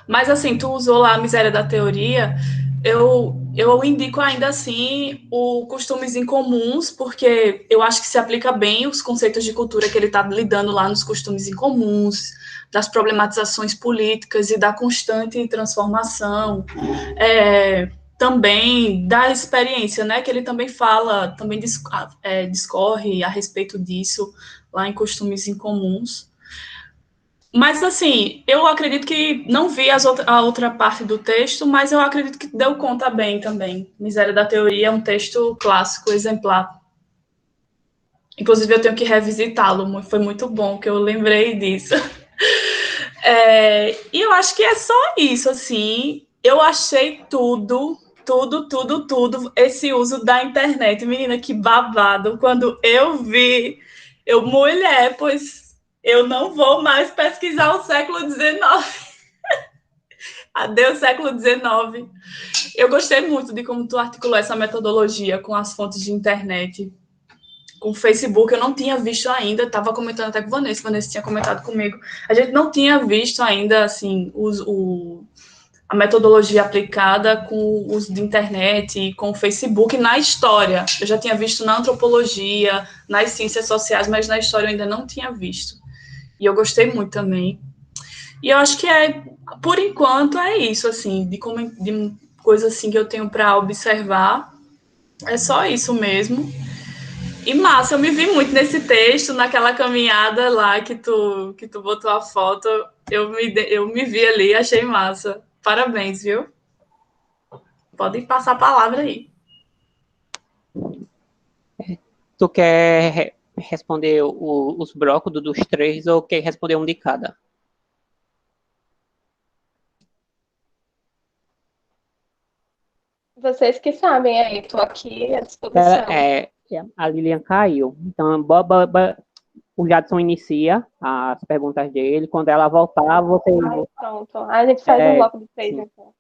Mas assim, tu usou lá a miséria da teoria, eu indico ainda assim o Costumes Incomuns, porque eu acho que se aplica bem os conceitos de cultura que ele está lidando lá nos Costumes Incomuns, das problematizações políticas e da constante transformação, também da experiência, né, que ele também fala, também discorre a respeito disso lá em Costumes Incomuns. Mas, assim, eu acredito que não vi a outra parte do texto, mas eu acredito que deu conta bem também. Miséria da Teoria é um texto clássico, exemplar. Inclusive, eu tenho que revisitá-lo, foi muito bom que eu lembrei disso. E eu acho que é só isso, assim. Eu achei tudo, esse uso da internet. Menina, que babado. Quando eu vi, mulher, pois eu não vou mais pesquisar o século XIX. Adeus, século XIX. Eu gostei muito de como tu articulou essa metodologia com as fontes de internet. Com o Facebook, eu não tinha visto ainda, estava comentando até com Vanessa tinha comentado comigo. A gente não tinha visto ainda, assim, a metodologia aplicada com o uso de internet e com o Facebook na história. Eu já tinha visto na antropologia, nas ciências sociais, mas na história eu ainda não tinha visto. E eu gostei muito também. E eu acho que por enquanto, é isso, assim, de coisa assim que eu tenho para observar. É só isso mesmo. E massa, eu me vi muito nesse texto, naquela caminhada lá que tu botou a foto. Eu me vi ali, achei massa. Parabéns, viu? Podem passar a palavra aí.
Tu quer responder os blocos dos três ou quer responder um de cada?
Vocês que sabem aí, estou aqui à disposição.
A Lilian caiu. Então, o Jadson inicia as perguntas dele. Quando ela voltar, você...
Pronto. A gente faz um bloco de três,
sim.
então.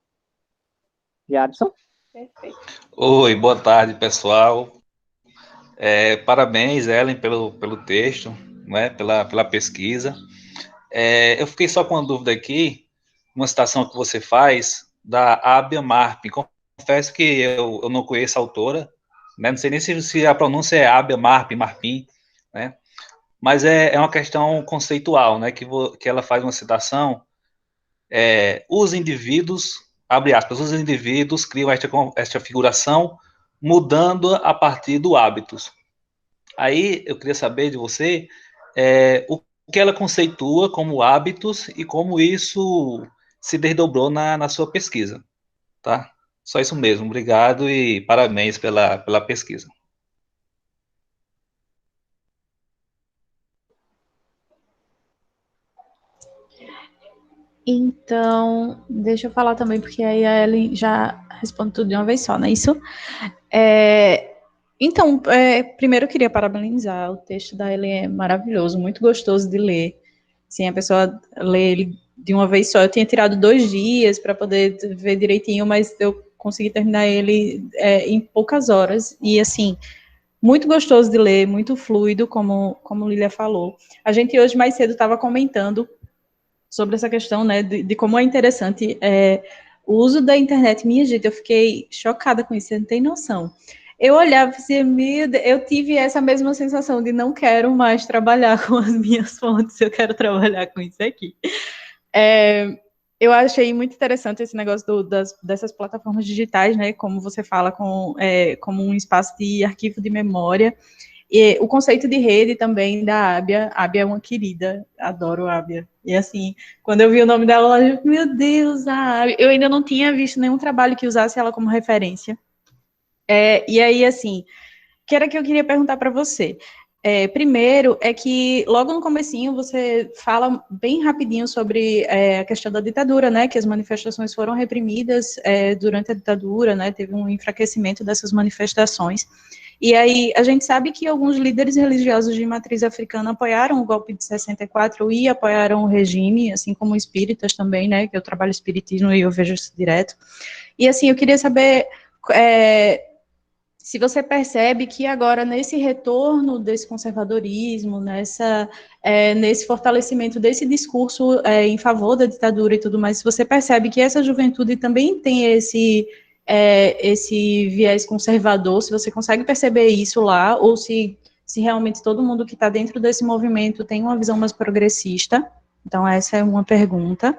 Jadson?
Perfeito.
Oi, boa tarde, pessoal. Parabéns, Ellen, pelo texto, né, pela pesquisa. Eu fiquei só com uma dúvida aqui, uma citação que você faz da Abia Marpin. Confesso que eu não conheço a autora, né, não sei nem se a pronúncia é Abia Marpin, Marpin, né, mas é uma questão conceitual, né, que ela faz uma citação, os indivíduos, abre aspas, os indivíduos criam esta figuração mudando a partir do hábitos. Aí eu queria saber de você o que ela conceitua como hábitos e como isso se desdobrou na sua pesquisa, tá? Só isso mesmo. Obrigado e parabéns pela pesquisa.
Então, deixa eu falar também, porque aí a Ellen já responde tudo de uma vez só, não é isso? Então, primeiro eu queria parabenizar, o texto da Ellen é maravilhoso, muito gostoso de ler. Sim, a pessoa lê ele de uma vez só. Eu tinha tirado 2 dias para poder ver direitinho, mas eu consegui terminar ele em poucas horas. E, assim, muito gostoso de ler, muito fluido, como Lília falou. A gente hoje mais cedo estava comentando sobre essa questão, né, de como é interessante o uso da internet. Minha gente, eu fiquei chocada com isso, você não tem noção. Eu olhava e dizia, meu Deus, eu tive essa mesma sensação de não quero mais trabalhar com as minhas fontes, eu quero trabalhar com isso aqui. Eu achei muito interessante esse negócio dessas plataformas digitais, né, como você fala, como um espaço de arquivo de memória. E o conceito de rede também da Ábia. A Ábia é uma querida, adoro a Ábia. E assim, quando eu vi o nome dela, eu falei, meu Deus, a Ábia. Eu ainda não tinha visto nenhum trabalho que usasse ela como referência. E aí, assim, que era que eu queria perguntar para você. Primeiro, é que logo no comecinho você fala bem rapidinho sobre a questão da ditadura, né, que as manifestações foram reprimidas durante a ditadura, né, teve um enfraquecimento dessas manifestações. E aí, a gente sabe que alguns líderes religiosos de matriz africana apoiaram o golpe de 64 e apoiaram o regime, assim como espíritas também, né, que eu trabalho espiritismo e eu vejo isso direto. E assim, eu queria saber se você percebe que agora, nesse retorno desse conservadorismo, nesse fortalecimento desse discurso em favor da ditadura e tudo mais, se você percebe que essa juventude também tem esse viés conservador, se você consegue perceber isso lá, ou se realmente todo mundo que está dentro desse movimento tem uma visão mais progressista. Então, essa é uma pergunta.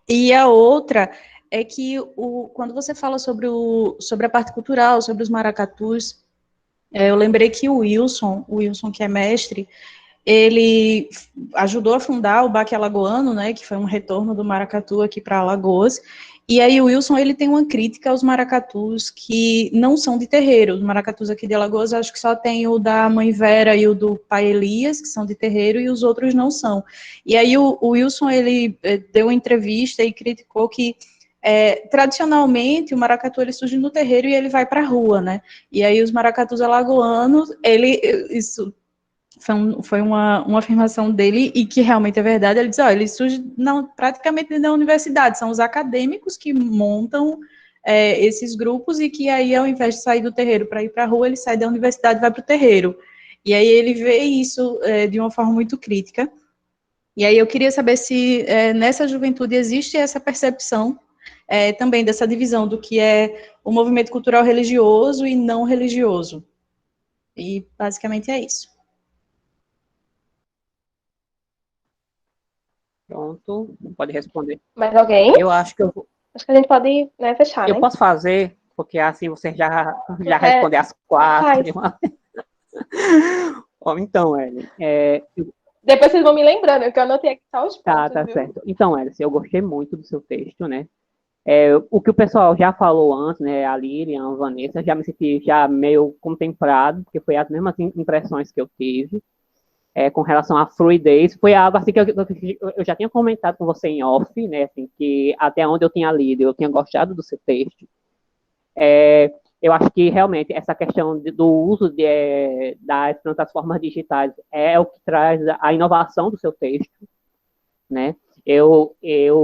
E a outra é que quando você fala sobre a parte cultural, sobre os maracatus, eu lembrei que o Wilson que é mestre, ele ajudou a fundar o Baque Alagoano, né, que foi um retorno do maracatu aqui para Alagoas. E aí o Wilson, ele tem uma crítica aos maracatus que não são de terreiro. Os maracatus aqui de Alagoas, acho que só tem o da Mãe Vera e o do Pai Elias, que são de terreiro, e os outros não são. E aí o Wilson, ele deu uma entrevista e criticou que tradicionalmente o maracatu ele surge no terreiro e ele vai para a rua, né? E aí os maracatus alagoanos, isso foi uma afirmação dele e que realmente é verdade. Ele diz, ele surge praticamente na universidade, são os acadêmicos que montam esses grupos e que aí, ao invés de sair do terreiro para ir para a rua, ele sai da universidade e vai para o terreiro. E aí ele vê isso de uma forma muito crítica. E aí eu queria saber se nessa juventude existe essa percepção também dessa divisão do que é o movimento cultural religioso e não religioso. E basicamente é isso.
Pronto, pode responder.
Mais alguém?
Eu acho que
Acho que a gente pode, né, fechar,
eu
né?
posso fazer, porque assim você já responder as 4
faz.
de uma vez. Então, Ellen,
Depois vocês vão me lembrando, que eu anotei aqui só os pontos,
tá
viu?
certo. Então, Ellen, eu gostei muito do seu texto, né? O que o pessoal já falou antes, né? A Lilian, a Vanessa, já me senti já meio contemplado, porque foi as mesmas impressões que eu tive. Com relação à fluidez, foi algo assim que eu já tinha comentado com você em off, né, assim, que até onde eu tinha lido, eu tinha gostado do seu texto. Eu acho que realmente essa questão do uso das plataformas digitais é o que traz a inovação do seu texto, né, eu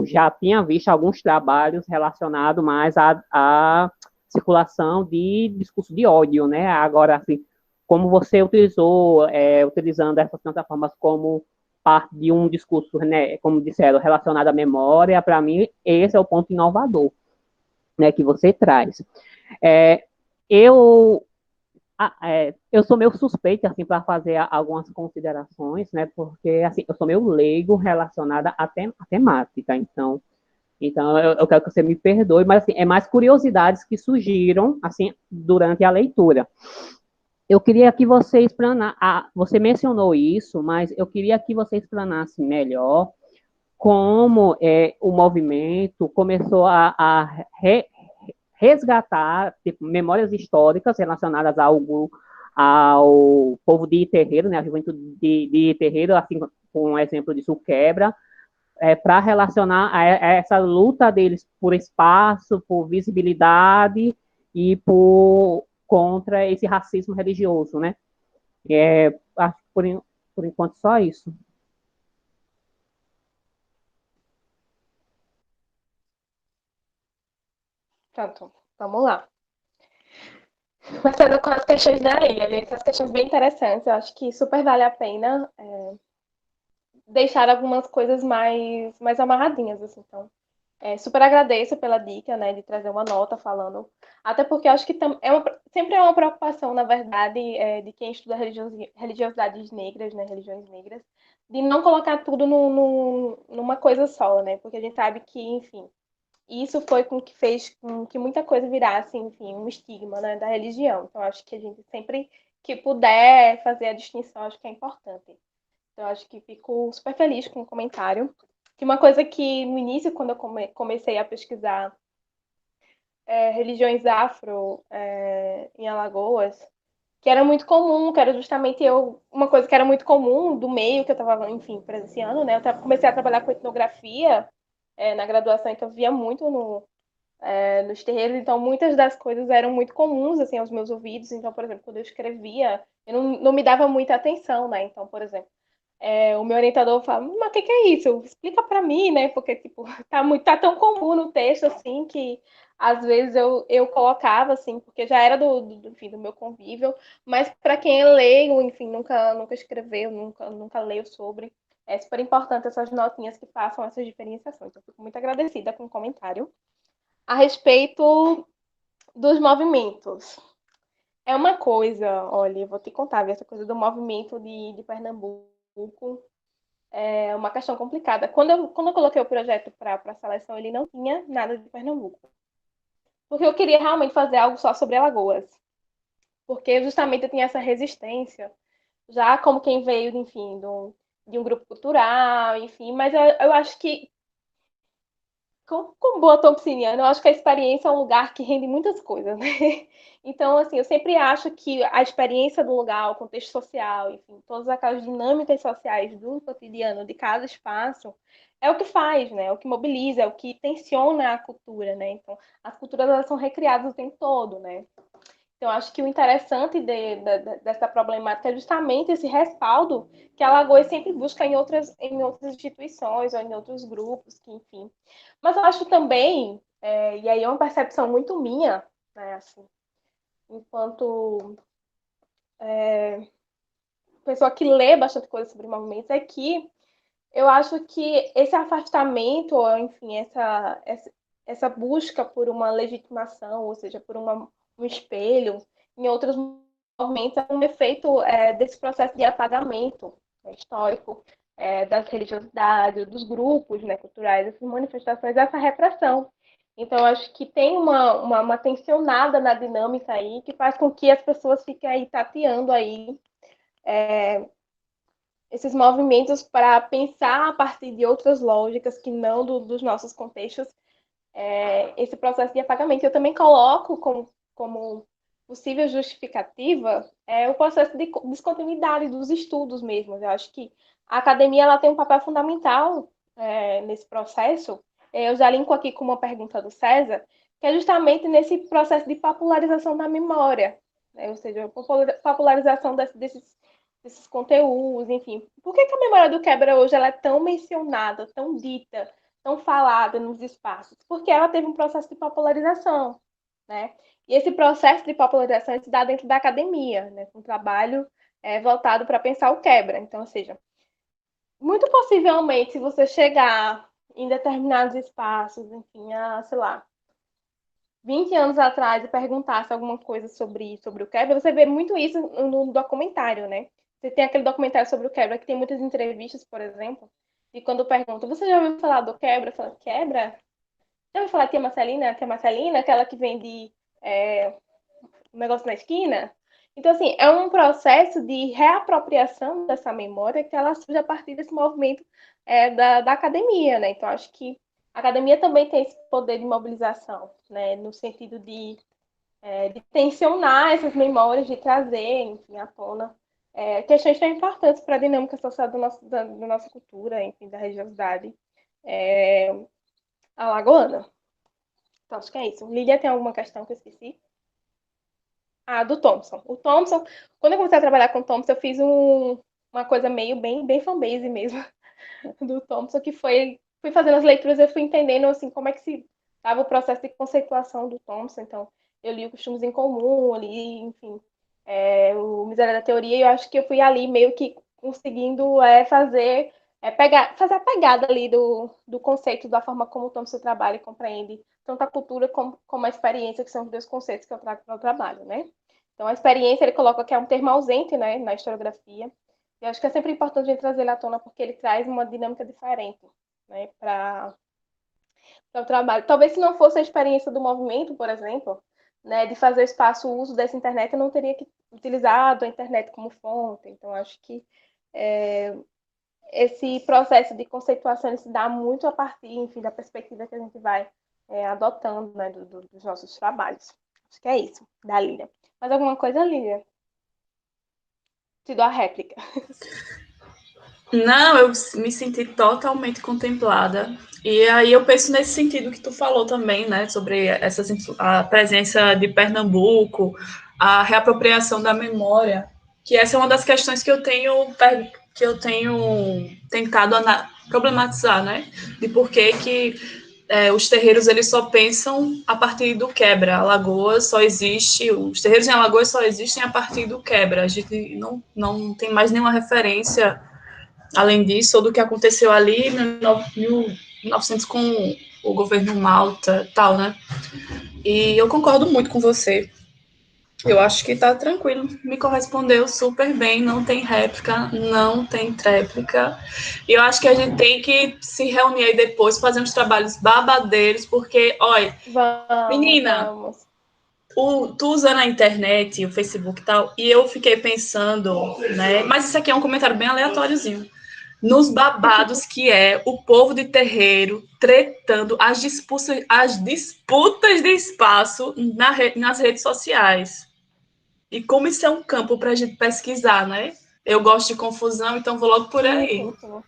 já tinha visto alguns trabalhos relacionados mais à circulação de discurso de ódio, né? Agora, assim, como você utilizou, utilizando essas plataformas como parte de um discurso, né, como disseram, relacionado à memória, para mim, esse é o ponto inovador, né, que você traz. Eu eu sou meio suspeita assim para fazer algumas considerações, né? Porque assim, eu sou meio leigo relacionada à temática, então eu quero que você me perdoe, mas assim, é mais curiosidades que surgiram assim durante a leitura. Eu queria que você explanasse, você mencionou isso, mas eu queria que você explanasse melhor como o movimento começou a resgatar tipo, memórias históricas relacionadas ao povo de Terreiro, né, a juventude de Terreiro, assim com um exemplo disso, o Quebra, para relacionar a essa luta deles por espaço, por visibilidade e contra esse racismo religioso, né? Acho que por enquanto só isso.
Pronto, vamos lá. Começando com as questões da ilha, gente, essas questões bem interessantes. Eu acho que super vale a pena deixar algumas coisas mais amarradinhas, assim. Então, super agradeço pela dica, né, de trazer uma nota falando. Até porque eu acho que sempre é uma preocupação, na verdade, de quem estuda religiosidades negras, né, religiões negras, de não colocar tudo numa coisa só, né? Porque a gente sabe que, enfim, isso foi com que fez com que muita coisa virasse, enfim, um estigma, né, da religião. Então, acho que a gente sempre que puder fazer a distinção, acho que é importante. Então, acho que fico super feliz com o comentário. Que uma coisa que no início, quando eu comecei a pesquisar religiões afro em Alagoas, que era muito comum, que era justamente uma coisa que era muito comum do meio que eu estava, enfim, presenciando, né? Eu comecei a trabalhar com etnografia na graduação, então eu via muito nos terreiros, então muitas das coisas eram muito comuns, assim, aos meus ouvidos. Então, por exemplo, quando eu escrevia, eu não me dava muita atenção, né? Então, por exemplo, o meu orientador fala, mas o que é isso? Explica para mim, né? Porque, tipo, tá tão comum no texto, assim, que às vezes eu colocava, assim, porque já era enfim, do meu convívio, mas para quem é leigo, enfim, nunca escreveu, nunca leu sobre, é super importante essas notinhas que façam essas diferenciações. Eu fico muito agradecida com o comentário. A respeito dos movimentos. É uma coisa, olha, eu vou te contar, viu, essa coisa do movimento de Pernambuco é uma questão complicada. Quando eu coloquei o projeto para a seleção, ele não tinha nada de Pernambuco. Porque eu queria realmente fazer algo só sobre Alagoas. Porque justamente eu tinha essa resistência, já como quem veio, enfim, de um grupo cultural, enfim, mas eu acho que como boa thompsoniana, eu acho que a experiência é um lugar que rende muitas coisas, né? Então, assim, eu sempre acho que a experiência do lugar, o contexto social, enfim, todas aquelas dinâmicas sociais do cotidiano de cada espaço é o que faz, né? É o que mobiliza, é o que tensiona a cultura, né? Então, as culturas elas são recriadas o tempo todo, né? Então, acho que o interessante dessa problemática é justamente esse respaldo que a Alagoas sempre busca em outras instituições ou em outros grupos, que, enfim. Mas eu acho também, e aí é uma percepção muito minha, né, assim, enquanto pessoa que lê bastante coisa sobre movimentos, é que eu acho que esse afastamento, ou, enfim, essa busca por uma legitimação, ou seja, por um espelho em outros movimentos, é um efeito desse processo de apagamento, né, histórico das religiosidades, dos grupos, né, culturais, essas manifestações, essa repressão. Então, eu acho que tem uma tensionada na dinâmica aí que faz com que as pessoas fiquem aí tateando aí esses movimentos para pensar a partir de outras lógicas que não dos nossos contextos, esse processo de apagamento. Eu também coloco como possível justificativa o processo de descontinuidade dos estudos mesmo. Eu acho que a academia ela tem um papel fundamental nesse processo. Eu já linko aqui com uma pergunta do César, que é justamente nesse processo de popularização da memória, né? Ou seja, a popularização desses desses conteúdos, enfim. Por que a memória do quebra hoje ela é tão mencionada, tão dita, tão falada nos espaços? Porque ela teve um processo de popularização, né? E esse processo de popularização se dá dentro da academia, né? Com um trabalho voltado para pensar o quebra. Então, ou seja, muito possivelmente, se você chegar em determinados espaços, enfim, sei lá, 20 anos atrás e perguntasse alguma coisa sobre o quebra, você vê muito isso no documentário, né? Você tem aquele documentário sobre o quebra que tem muitas entrevistas, por exemplo, e quando perguntam, você já ouviu falar do quebra? Fala, quebra? Já ouviu falar da tia Marcelina? A tia Marcelina, aquela que vende um negócio na esquina? Então, assim, é um processo de reapropriação dessa memória que ela surge a partir desse movimento da academia, né? Então, acho que a academia também tem esse poder de mobilização, né? No sentido de tensionar essas memórias, de trazer, enfim, à tona questões tão importantes para a dinâmica social da nossa cultura, enfim, da religiosidade alagoana. Então, acho que é isso. Lília, tem alguma questão que eu esqueci? Do Thompson. O Thompson, quando eu comecei a trabalhar com o Thompson, eu fiz uma coisa meio bem fanbase mesmo do Thompson, que fui fazendo as leituras, eu fui entendendo assim como é que se estava o processo de conceituação do Thompson. Então, eu li o Costumes em Comum, ali, enfim, o Miséria da Teoria, e eu acho que eu fui ali meio que conseguindo fazer a pegada ali do conceito, da forma como o Thompson trabalha e compreende tanto a cultura como a experiência, que são os dois conceitos que eu trago para o trabalho, né? Então, a experiência, ele coloca que é um termo ausente, né, na historiografia. E acho que é sempre importante a gente trazer ele à tona, porque ele traz uma dinâmica diferente, né, para o trabalho. Talvez se não fosse a experiência do movimento, por exemplo, né, de fazer espaço, o uso dessa internet, eu não teria utilizado a internet como fonte. Então, acho que esse processo de conceituação ele se dá muito a partir, enfim, da perspectiva que a gente vai adotando, né, dos nossos trabalhos. Acho que é isso, da Lília. Mais alguma coisa, Lília? Te dou a réplica.
Não, eu me senti totalmente contemplada. E aí eu penso nesse sentido que tu falou também, né, sobre a presença de Pernambuco, a reapropriação da memória, que essa é uma das questões que eu tenho tentado problematizar, né, de por que os terreiros eles só pensam a partir do quebra. Alagoas só existe, os terreiros em Alagoas só existem a partir do quebra. A gente não tem mais nenhuma referência além disso, ou do que aconteceu ali em 1900 com o governo Malta, tal, né? E eu concordo muito com você. Eu acho que tá tranquilo, me correspondeu super bem, não tem réplica, não tem tréplica. E eu acho que a gente tem que se reunir aí depois, fazer uns trabalhos babadeiros, porque, olha, menina, tu usando a internet, o Facebook e tal, e eu fiquei pensando, né? Mas isso aqui é um comentário bem aleatóriozinho. Nos babados que é o povo de terreiro tretando as disputas de espaço nas redes sociais. E como isso é um campo para a gente pesquisar, né? Eu gosto de confusão, então vou logo por aí.
Sim.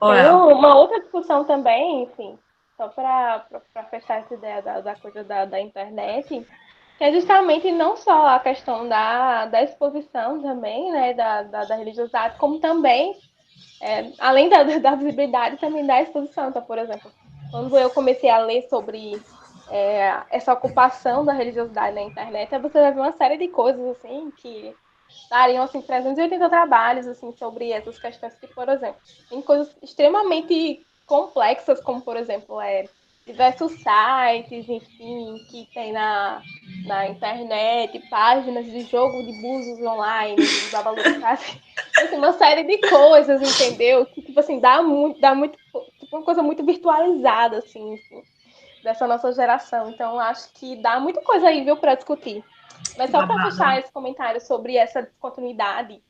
Tem uma outra discussão também, enfim, só para fechar essa ideia da coisa da internet, que é justamente não só a questão da exposição também, né, da religiosidade, como também, além da visibilidade, também da exposição. Então, por exemplo, quando eu comecei a ler sobre essa ocupação da religiosidade na internet, você vai ver uma série de coisas, assim, que dariam, assim, 380 trabalhos, assim, sobre essas questões que, por exemplo, tem coisas extremamente complexas, como, por exemplo, diversos sites, enfim, que tem na internet, páginas de jogo de búzios online, de babalocracia, assim, uma série de coisas, entendeu? Que, tipo assim, dá muito tipo, uma coisa muito virtualizada, assim, enfim, dessa nossa geração. Então, acho que dá muita coisa aí, viu, para discutir. Mas só para fechar esse comentário sobre essa descontinuidade,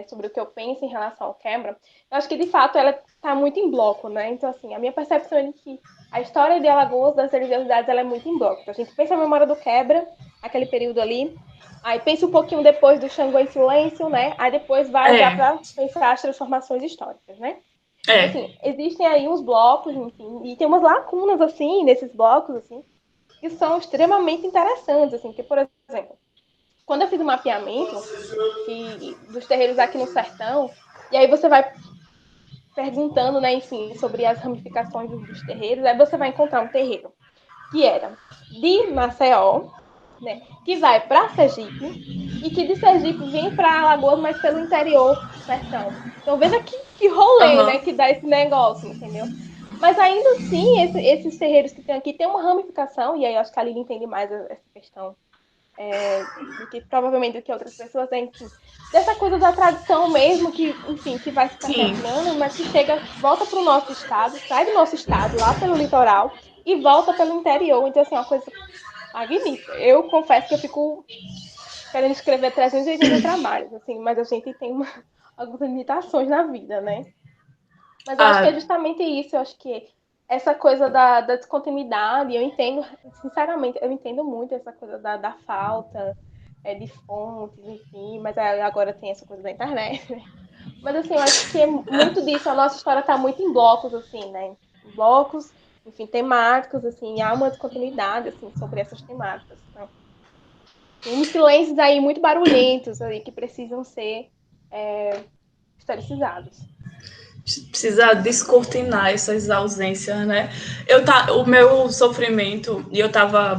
sobre o que eu penso em relação ao quebra, eu acho que, de fato, ela está muito em bloco, né? Então, assim, a minha percepção é de que a história de Alagoas, das religiosidades, ela é muito em bloco. Então, a gente pensa a memória do quebra, aquele período ali, aí pensa um pouquinho depois do Xangô em Silêncio, né? Aí depois vai já para pensar as transformações históricas, né? Então, assim, existem aí uns blocos, enfim, e tem umas lacunas, assim, nesses blocos, assim, que são extremamente interessantes, assim, que, por exemplo, quando eu fiz o mapeamento dos terreiros aqui no sertão, e aí você vai perguntando, né, enfim, sobre as ramificações dos terreiros, aí você vai encontrar um terreiro que era de Maceió, né, que vai para Sergipe, e que de Sergipe vem para Alagoas, mas pelo interior do sertão. Então veja que rolê, né,
Aham.
que dá esse negócio, entendeu? Mas ainda assim, esses terreiros que tem aqui tem uma ramificação, e aí eu acho que a Lili entende mais essa questão do que provavelmente do que outras pessoas, enfim, dessa coisa da tradição mesmo, que, enfim, que vai se
Sim.
perpetuando, mas que chega, volta para o nosso estado, sai do nosso estado, lá pelo litoral, e volta pelo interior. Então, assim, é uma coisa magnífica. Eu confesso que eu fico querendo escrever 380 trabalhos, assim, mas a gente tem algumas limitações na vida, né? Mas eu acho que é
Ah,
justamente isso, eu acho que essa coisa da descontinuidade, eu entendo, sinceramente, eu entendo muito essa coisa da falta de fontes, enfim, mas agora tem essa coisa da internet, né? Mas assim, eu acho que é muito disso, a nossa história está muito em blocos, assim, né? Em blocos, enfim, temáticos, assim, há uma descontinuidade, assim, sobre essas temáticas. Né? Tem uns silêncios aí muito barulhentos aí que precisam ser historicizados.
precisa descortinar essas ausências, né? O meu sofrimento, e eu tava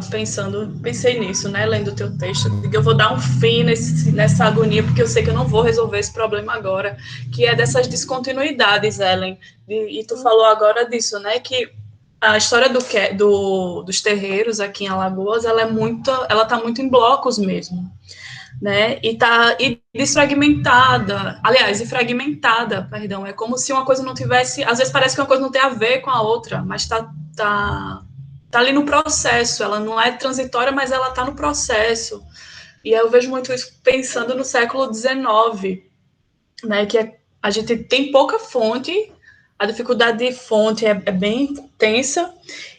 pensei nisso, né, lendo o teu texto, de que eu vou dar um fim nessa agonia, porque eu sei que eu não vou resolver esse problema agora, que é dessas descontinuidades, Ellen. E tu falou agora disso, né, que a história dos terreiros aqui em Alagoas, ela tá muito em blocos mesmo, né? E desfragmentada, aliás, e fragmentada, perdão. É como se uma coisa não tivesse, às vezes parece que uma coisa não tem a ver com a outra, mas tá ali no processo. Ela não é transitória, mas ela tá no processo. E aí eu vejo muito isso pensando no século XIX, né? A gente tem pouca fonte, a dificuldade de fonte é bem tensa,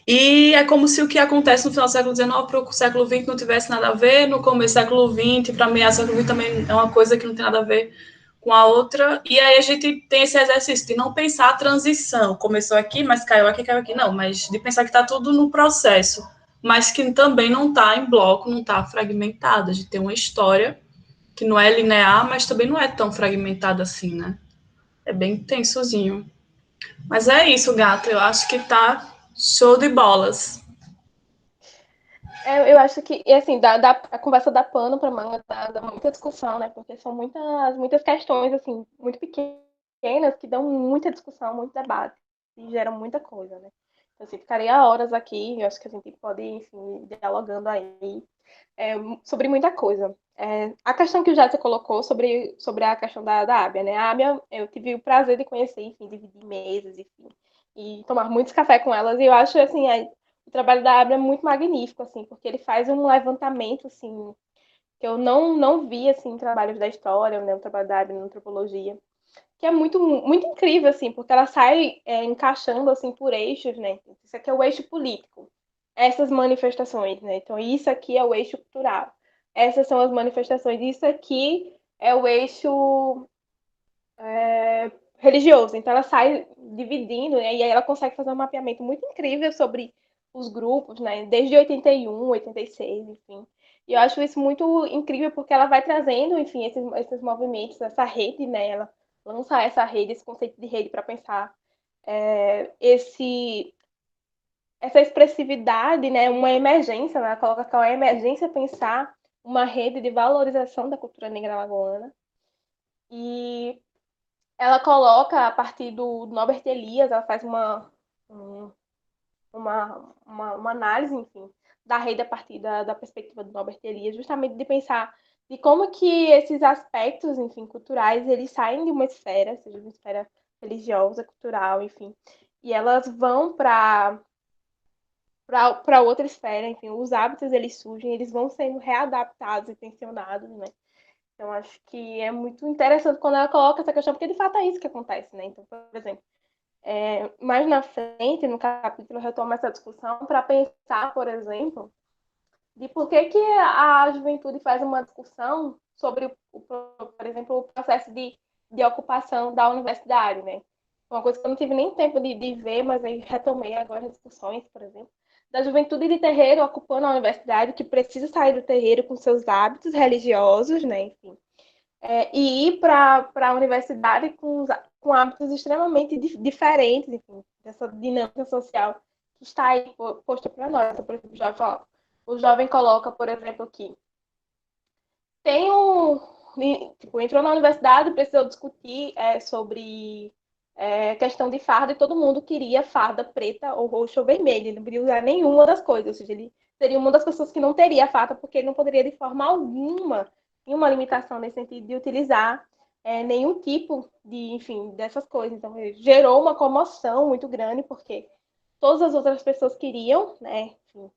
e é como se o que acontece no final do século XIX para o século XX não tivesse nada a ver, no começo do século XX para meio do século XX também é uma coisa que não tem nada a ver com a outra, e aí a gente tem esse exercício de não pensar a transição, começou aqui, mas caiu aqui, não, mas de pensar que está tudo no processo, mas que também não está em bloco, não está fragmentado, a gente tem uma história que não é linear, mas também não é tão fragmentada assim, né? É bem tensozinho. Mas é isso, gata. Eu acho que tá show de bolas.
Eu acho que, e assim, a conversa dá pano para manga, dá muita discussão, né? Porque são muitas questões, assim, muito pequenas que dão muita discussão, muito debate e geram muita coisa, né? Então, assim, ficaria horas aqui, eu acho que a gente pode, enfim, dialogando aí sobre muita coisa. A questão que o Jadson colocou sobre a questão da Ábia, né? A Ábia, eu tive o prazer de conhecer, enfim, dividir mesas, enfim, e tomar muitos cafés com elas, e eu acho, assim, o trabalho da Abra é muito magnífico, assim, porque ele faz um levantamento, assim, que eu não vi, assim, em trabalhos da história, né, o trabalho da Abra na antropologia, que é muito incrível, assim, porque ela sai encaixando, assim, por eixos, né, isso aqui é o eixo político, essas manifestações, né, então isso aqui é o eixo cultural, essas são as manifestações, isso aqui é o eixo religioso. Então ela sai dividindo, né? E aí ela consegue fazer um mapeamento muito incrível sobre os grupos, né? Desde 81, 86, enfim. E eu acho isso muito incrível porque ela vai trazendo, enfim, esses movimentos, essa rede, né? Ela lança essa rede, esse conceito de rede para pensar essa expressividade, né? Uma emergência, né? Ela coloca que é uma emergência pensar uma rede de valorização da cultura negra alagoana. E ela coloca a partir do Norbert Elias, ela faz uma análise, enfim, da rede a partir da perspectiva do Norbert Elias, justamente de pensar de como que esses aspectos, enfim, culturais, eles saem de uma esfera, seja uma esfera religiosa, cultural, enfim, e elas vão para outra esfera, enfim, os hábitos eles surgem, eles vão sendo readaptados e tensionados, né? Então, acho que é muito interessante quando ela coloca essa questão, porque de fato é isso que acontece, né? Então, por exemplo, mais na frente, no capítulo, eu retomo essa discussão para pensar, por exemplo, de por que a juventude faz uma discussão sobre, por exemplo, o processo de ocupação da universidade, né? Uma coisa que eu não tive nem tempo de ver, mas aí retomei agora as discussões, por exemplo, da juventude de terreiro ocupando a universidade, que precisa sair do terreiro com seus hábitos religiosos, né, enfim, e ir para a universidade com hábitos extremamente diferentes, enfim, dessa dinâmica social que está aí posta para nós. Então, por exemplo, o jovem coloca, por exemplo, que tem tipo, entrou na universidade, precisou discutir sobre questão de farda e todo mundo queria farda preta ou roxa ou vermelha. Ele não queria usar nenhuma das coisas. Ou seja, ele seria uma das pessoas que não teria farda porque ele não poderia de forma alguma, nenhuma limitação nesse sentido de utilizar nenhum tipo de, enfim, dessas coisas. Então, gerou uma comoção muito grande porque todas as outras pessoas queriam, né, enfim,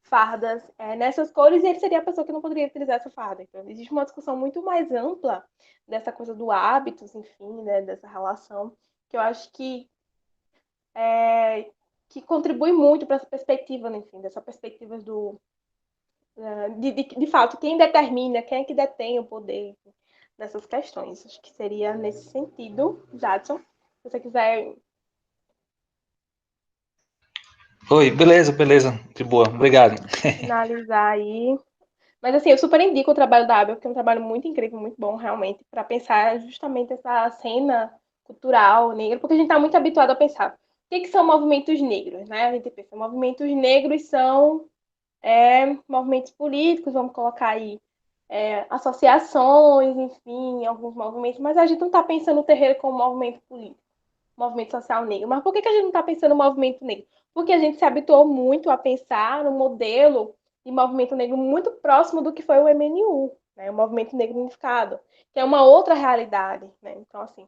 fardas nessas cores e ele seria a pessoa que não poderia utilizar essa farda. Então, existe uma discussão muito mais ampla dessa coisa do hábitos, enfim, né, dessa relação, que eu acho que contribui muito para essa perspectiva, né, enfim, dessa perspectiva de fato, quem determina, quem é que detém o poder, enfim, dessas questões. Acho que seria nesse sentido, Jadson, se você quiser.
Oi, beleza, de boa, obrigado.
Finalizar aí. Mas assim, eu super indico o trabalho da Abel, porque é um trabalho muito incrível, muito bom, realmente, para pensar justamente essa cena cultural negra, porque a gente está muito habituado a pensar o que são movimentos negros, né? A gente pensa, movimentos negros são movimentos políticos, vamos colocar aí associações, enfim, alguns movimentos, mas a gente não está pensando o terreiro como movimento político, movimento social negro. Mas por que a gente não está pensando no movimento negro? Porque a gente se habituou muito a pensar no modelo de movimento negro muito próximo do que foi o MNU, né? O Movimento Negro Unificado, que é uma outra realidade, né? Então, assim,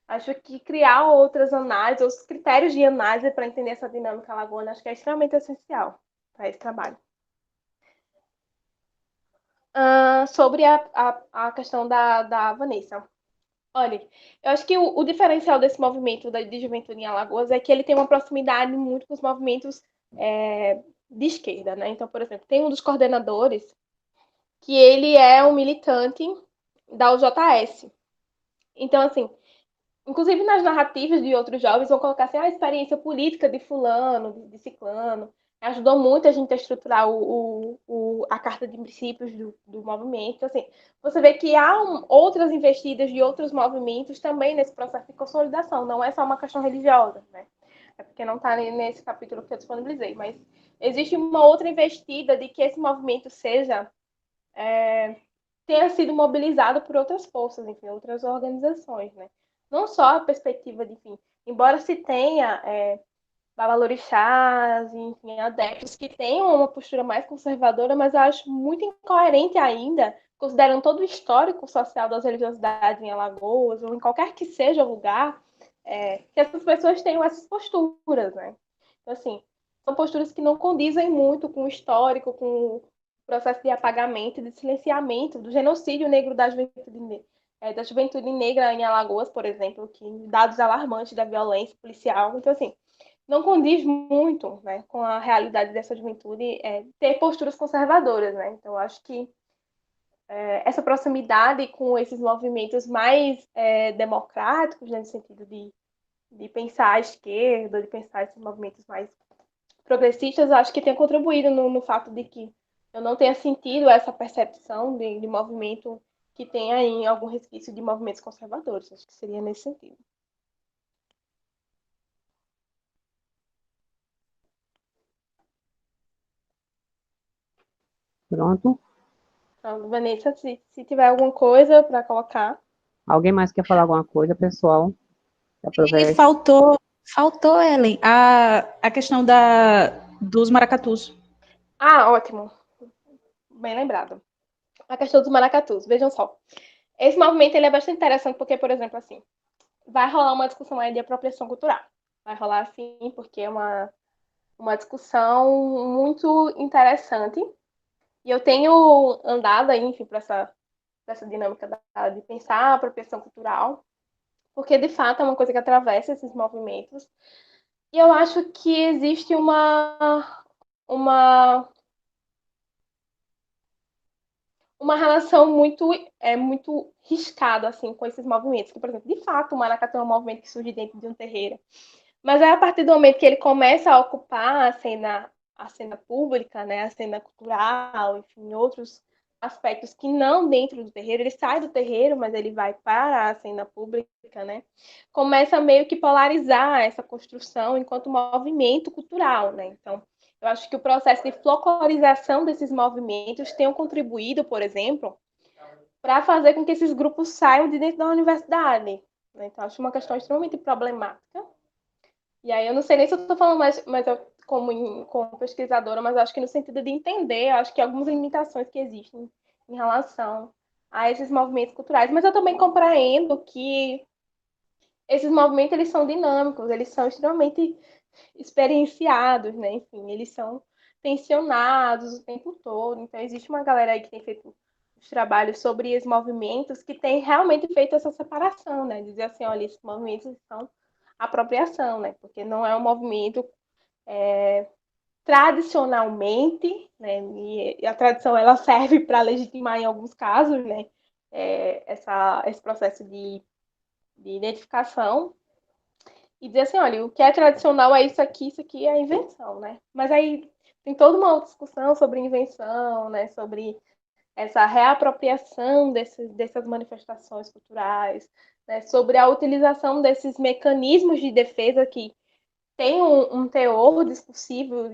acho que criar outras análises, outros critérios de análise para entender essa dinâmica alagoana, acho que é extremamente essencial para esse trabalho. Sobre a questão da Vanessa. Olha, eu acho que o diferencial desse movimento de juventude em Alagoas é que ele tem uma proximidade muito com os movimentos de esquerda, né? Então, por exemplo, tem um dos coordenadores que ele é um militante da UJS. Então, assim, inclusive nas narrativas de outros jovens vão colocar assim, a experiência política de fulano, de ciclano, ajudou muito a gente a estruturar a carta de princípios do movimento. Então, assim, você vê que há outras investidas de outros movimentos também nesse processo de consolidação, não é só uma questão religiosa, né? É porque não está nesse capítulo que eu disponibilizei, mas existe uma outra investida de que esse movimento tenha sido mobilizado por outras forças, enfim, outras organizações, né? Não só a perspectiva de, enfim, embora se tenha babalorixás, enfim, adeptos que tenham uma postura mais conservadora, mas eu acho muito incoerente ainda, considerando todo o histórico social das religiosidades em Alagoas, ou em qualquer que seja o lugar, que essas pessoas tenham essas posturas, né? Então, assim, são posturas que não condizem muito com o histórico, com o processo de apagamento e de silenciamento do genocídio negro da juventude negra em Alagoas, por exemplo, que dados alarmantes da violência policial. Então, assim, não condiz muito, né, com a realidade dessa juventude ter posturas conservadoras, né? Então, acho que essa proximidade com esses movimentos mais democráticos, né, no sentido de pensar a esquerda, de pensar esses movimentos mais progressistas, acho que tem contribuído no fato de que eu não tenha sentido essa percepção de movimento que tenha em algum resquício de movimentos conservadores. Acho que seria nesse sentido.
Pronto.
Então, Vanessa, se tiver alguma coisa para colocar.
Alguém mais quer falar alguma coisa, pessoal?
E faltou, Ellen, a questão dos maracatus.
Ah, ótimo. Bem lembrado. A questão dos maracatus. Vejam só. Esse movimento ele é bastante interessante porque, por exemplo, assim, vai rolar uma discussão aí de apropriação cultural. Vai rolar assim, porque é uma discussão muito interessante. E eu tenho andado aí, enfim, para essa dinâmica de pensar a apropriação cultural, porque de fato é uma coisa que atravessa esses movimentos. E eu acho que existe uma, uma relação muito riscada assim, com esses movimentos. Que, por exemplo, de fato, o maracatu é um movimento que surge dentro de um terreiro. Mas é a partir do momento que ele começa a ocupar a cena pública, né, a cena cultural, enfim, outros aspectos que não dentro do terreiro, ele sai do terreiro, mas ele vai para a cena pública, né, começa a meio que polarizar essa construção enquanto movimento cultural, né, então eu acho que o processo de folclorização desses movimentos tenham contribuído, por exemplo, para fazer com que esses grupos saiam de dentro da universidade, né, então acho uma questão extremamente problemática. E aí eu não sei nem se eu estou falando mais eu, como pesquisadora, mas acho que no sentido de entender, acho que algumas limitações que existem em relação a esses movimentos culturais. Mas eu também compreendo que esses movimentos eles são dinâmicos, eles são extremamente experienciados, né? Enfim, eles são tensionados o tempo todo. Então existe uma galera aí que tem feito os trabalhos sobre esses movimentos que tem realmente feito essa separação, né? Dizer assim, olha, esses movimentos são apropriação, né? Porque não é um movimento tradicionalmente, né? E a tradição ela serve para legitimar em alguns casos, né? Esse processo de identificação e dizer assim, olha, o que é tradicional é isso aqui é invenção, né? Mas aí tem toda uma outra discussão sobre invenção, né? Sobre essa reapropriação dessas manifestações culturais, né, sobre a utilização desses mecanismos de defesa que tem um teor discursivo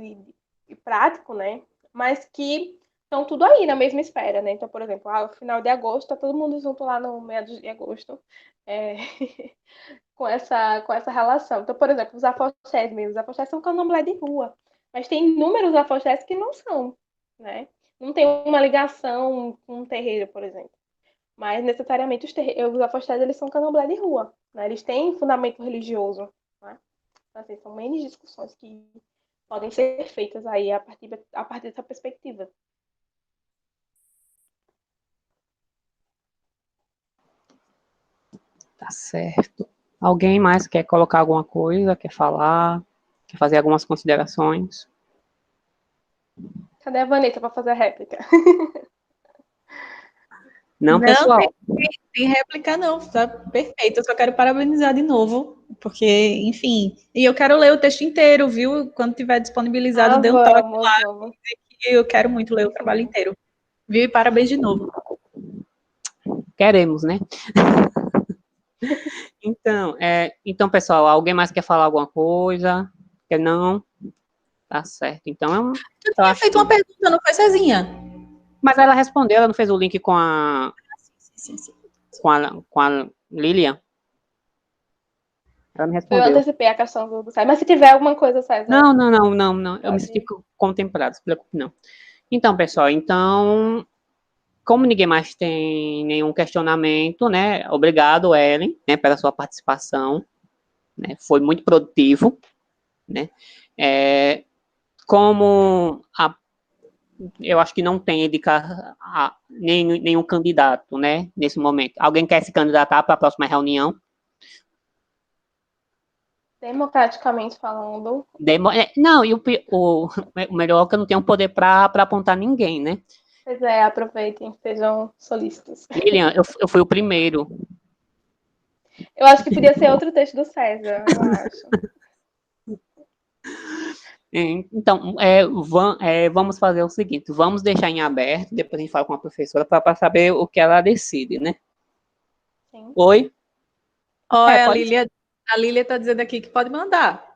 e prático, né, mas que estão tudo aí na mesma esfera, né? Então, por exemplo, no final de agosto, tá todo mundo junto lá no meados de agosto, com essa relação. Então, por exemplo, os afoxés mesmo, os afoxés são candomblé de rua, mas tem inúmeros afoxés que não são, né? Não tem uma ligação com um terreiro, por exemplo. Mas, necessariamente, os afoxés, eles são candomblé de rua, né? Eles têm fundamento religioso, né? Então, assim, são N discussões que podem ser feitas aí a partir dessa perspectiva.
Tá certo. Alguém mais quer colocar alguma coisa, quer falar, quer fazer algumas considerações?
Cadê a Vanessa para fazer a réplica?
Não, pessoal.
Tem réplica não, tá perfeito. Eu só quero parabenizar de novo, porque, enfim, e eu quero ler o texto inteiro, viu? Quando tiver disponibilizado, dê um toque lá.
Vamos.
Eu quero muito ler o trabalho inteiro. Viu? E parabéns de novo.
Queremos, né? Então, pessoal, alguém mais quer falar alguma coisa? Quer não? Tá certo. Então,
tu tinha feito uma pergunta, não foi, Cezinha?
Mas ela respondeu, ela não fez o link com a... Sim. Com a Lilian? Ela me respondeu.
Eu antecipei a questão do César, mas se tiver alguma coisa, César...
Não. Eu me senti contemplado, se preocupe não. Então, pessoal, como ninguém mais tem nenhum questionamento, né? Obrigado, Ellen, né, pela sua participação. Né, foi muito produtivo, né? Eu acho que não tem nenhum candidato, né, nesse momento. Alguém quer se candidatar para a próxima reunião?
Democraticamente falando.
Não, e o melhor é que eu não tenho poder para apontar ninguém, né?
Pois é, aproveitem, sejam solícitos.
Lilian, eu fui o primeiro.
Eu acho que podia ser outro texto do César, eu acho.
Então, vamos fazer o seguinte, vamos deixar em aberto, depois a gente fala com a professora para saber o que ela decide, né?
Sim.
Oi?
Olha, a Lília está dizendo aqui que pode mandar.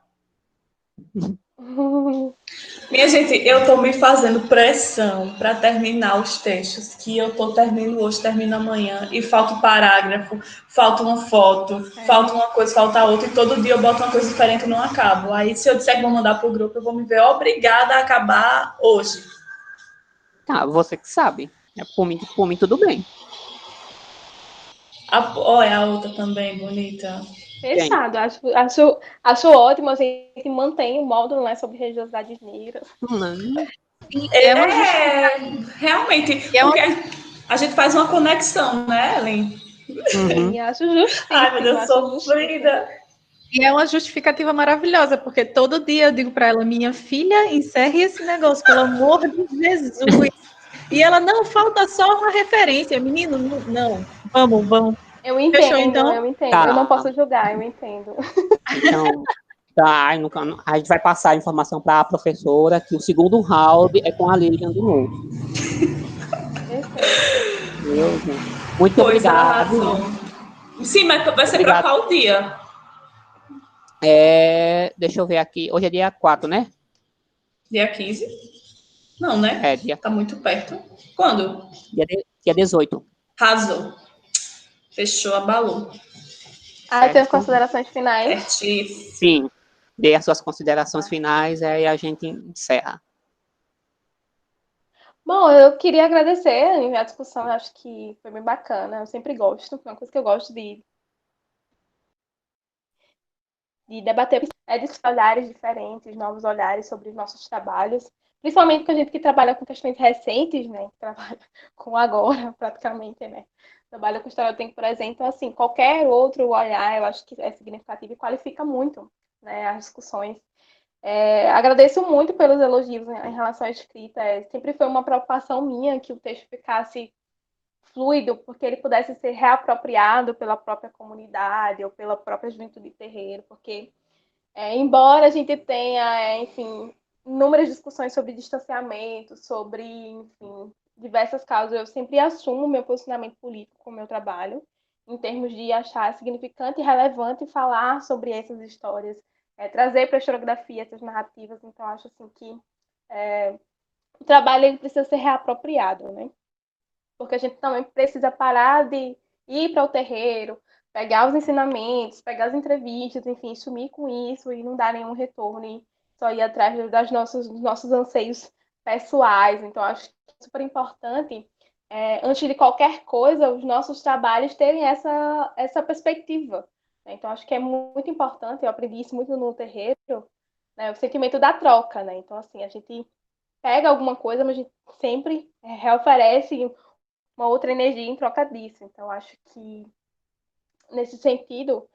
Minha gente, eu estou me fazendo pressão para terminar os textos, que eu termino hoje, termino amanhã, e falta um parágrafo, falta uma foto, falta uma coisa, falta outra, e todo dia eu boto uma coisa diferente e não acabo. Aí, se eu disser que vou mandar para o grupo, eu vou me ver obrigada a acabar hoje.
Tá, você que sabe. Por mim tudo bem.
Olha a outra também, bonita.
Fechado, acho ótimo, a gente mantém o módulo, né, sobre religiosidades negras.
Realmente, porque a gente faz uma conexão, né, Ellen?
Sim, acho justíssimo.
Ai, meu Deus, sofrida.
E é uma justificativa maravilhosa, porque todo dia eu digo para ela, minha filha, encerre esse negócio, pelo amor de Jesus. E ela, não, falta só uma referência. Menino, não, vamos.
Eu entendo,
Fechou, então?
eu entendo.
Tá.
Eu não posso julgar, eu entendo.
Então, Tá, a gente vai passar a informação para a professora que o segundo round é com a Lilian de novo. Meu Deus. Muito
Pois ela
obrigado.
arrasou. Sim, mas vai ser para qual dia?
Deixa eu ver aqui. Hoje é dia 4, né?
Dia 15? Não, né? Tá muito perto. Quando?
Dia 18.
Arrasou. Fechou, abalou.
Tem as considerações finais.
Sim. Dê as suas considerações finais e a gente encerra.
Bom, eu queria agradecer a discussão, eu acho que foi bem bacana. Eu sempre gosto, uma coisa que eu gosto de debater é de olhares diferentes, novos olhares sobre os nossos trabalhos, principalmente com a gente que trabalha com questões recentes, né? Que trabalha com agora, praticamente, né? Trabalha com história do tempo presente, então, assim, qualquer outro olhar, eu acho que é significativo e qualifica muito, né, as discussões. Agradeço muito pelos elogios em relação à escrita. Sempre foi uma preocupação minha que o texto ficasse fluido, porque ele pudesse ser reapropriado pela própria comunidade ou pela própria juventude terreiro, porque, embora a gente tenha, enfim, inúmeras discussões sobre distanciamento, sobre, enfim, diversas causas, eu sempre assumo meu posicionamento político com o meu trabalho, em termos de achar significante e relevante falar sobre essas histórias, trazer para a historiografia essas narrativas. Então, acho assim que o trabalho ele precisa ser reapropriado, né? Porque a gente também precisa parar de ir para o terreiro, pegar os ensinamentos, pegar as entrevistas, enfim, sumir com isso e não dar nenhum retorno e só ir atrás dos nossos anseios pessoais. Então, acho que é super importante, antes de qualquer coisa, os nossos trabalhos terem essa perspectiva. Então, acho que é muito importante, eu aprendi isso muito no terreiro, né, o sentimento da troca, né? Então, assim, a gente pega alguma coisa, mas a gente sempre reoferece uma outra energia em troca disso. Então, acho que, nesse sentido,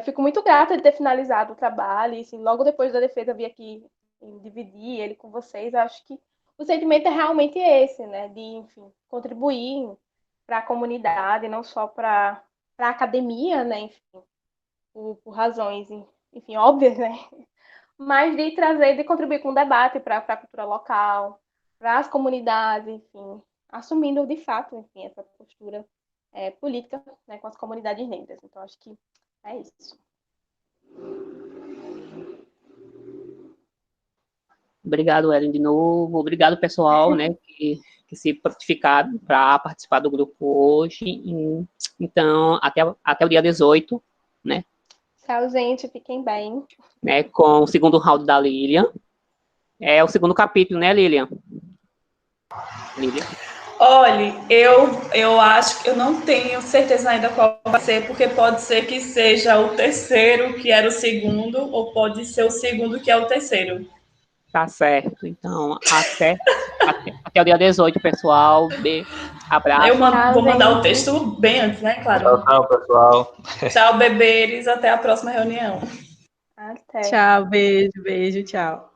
fico muito grata de ter finalizado o trabalho. E, assim, logo depois da defesa, vir aqui dividir ele com vocês. Acho que o sentimento é realmente esse, né? De, enfim, contribuir para a comunidade, não só para a academia, né? Enfim, por razões, enfim, óbvias, né? Mas de trazer, de contribuir com o debate para a cultura local, para as comunidades, enfim, assumindo de fato, enfim, essa postura política, né, com as comunidades negras. Então, acho que é isso.
Obrigado, Ellen, de novo. Obrigado, pessoal, né, que se prontificaram para participar do grupo hoje. Então, até o dia 18, né?
Tchau, gente. Fiquem bem.
Né, com o segundo round da Lilian. É o segundo capítulo, né, Lilian?
Olha, eu acho que eu não tenho certeza ainda qual vai ser, porque pode ser que seja o terceiro, que era o segundo, ou pode ser o segundo, que é o terceiro.
Tá certo. Então, até o dia 18, pessoal. Abraço.
Eu vou mandar o texto bem antes, né, claro.
Tchau, pessoal.
Tchau, beberes. Até a próxima reunião.
Até.
Tchau, beijo, tchau.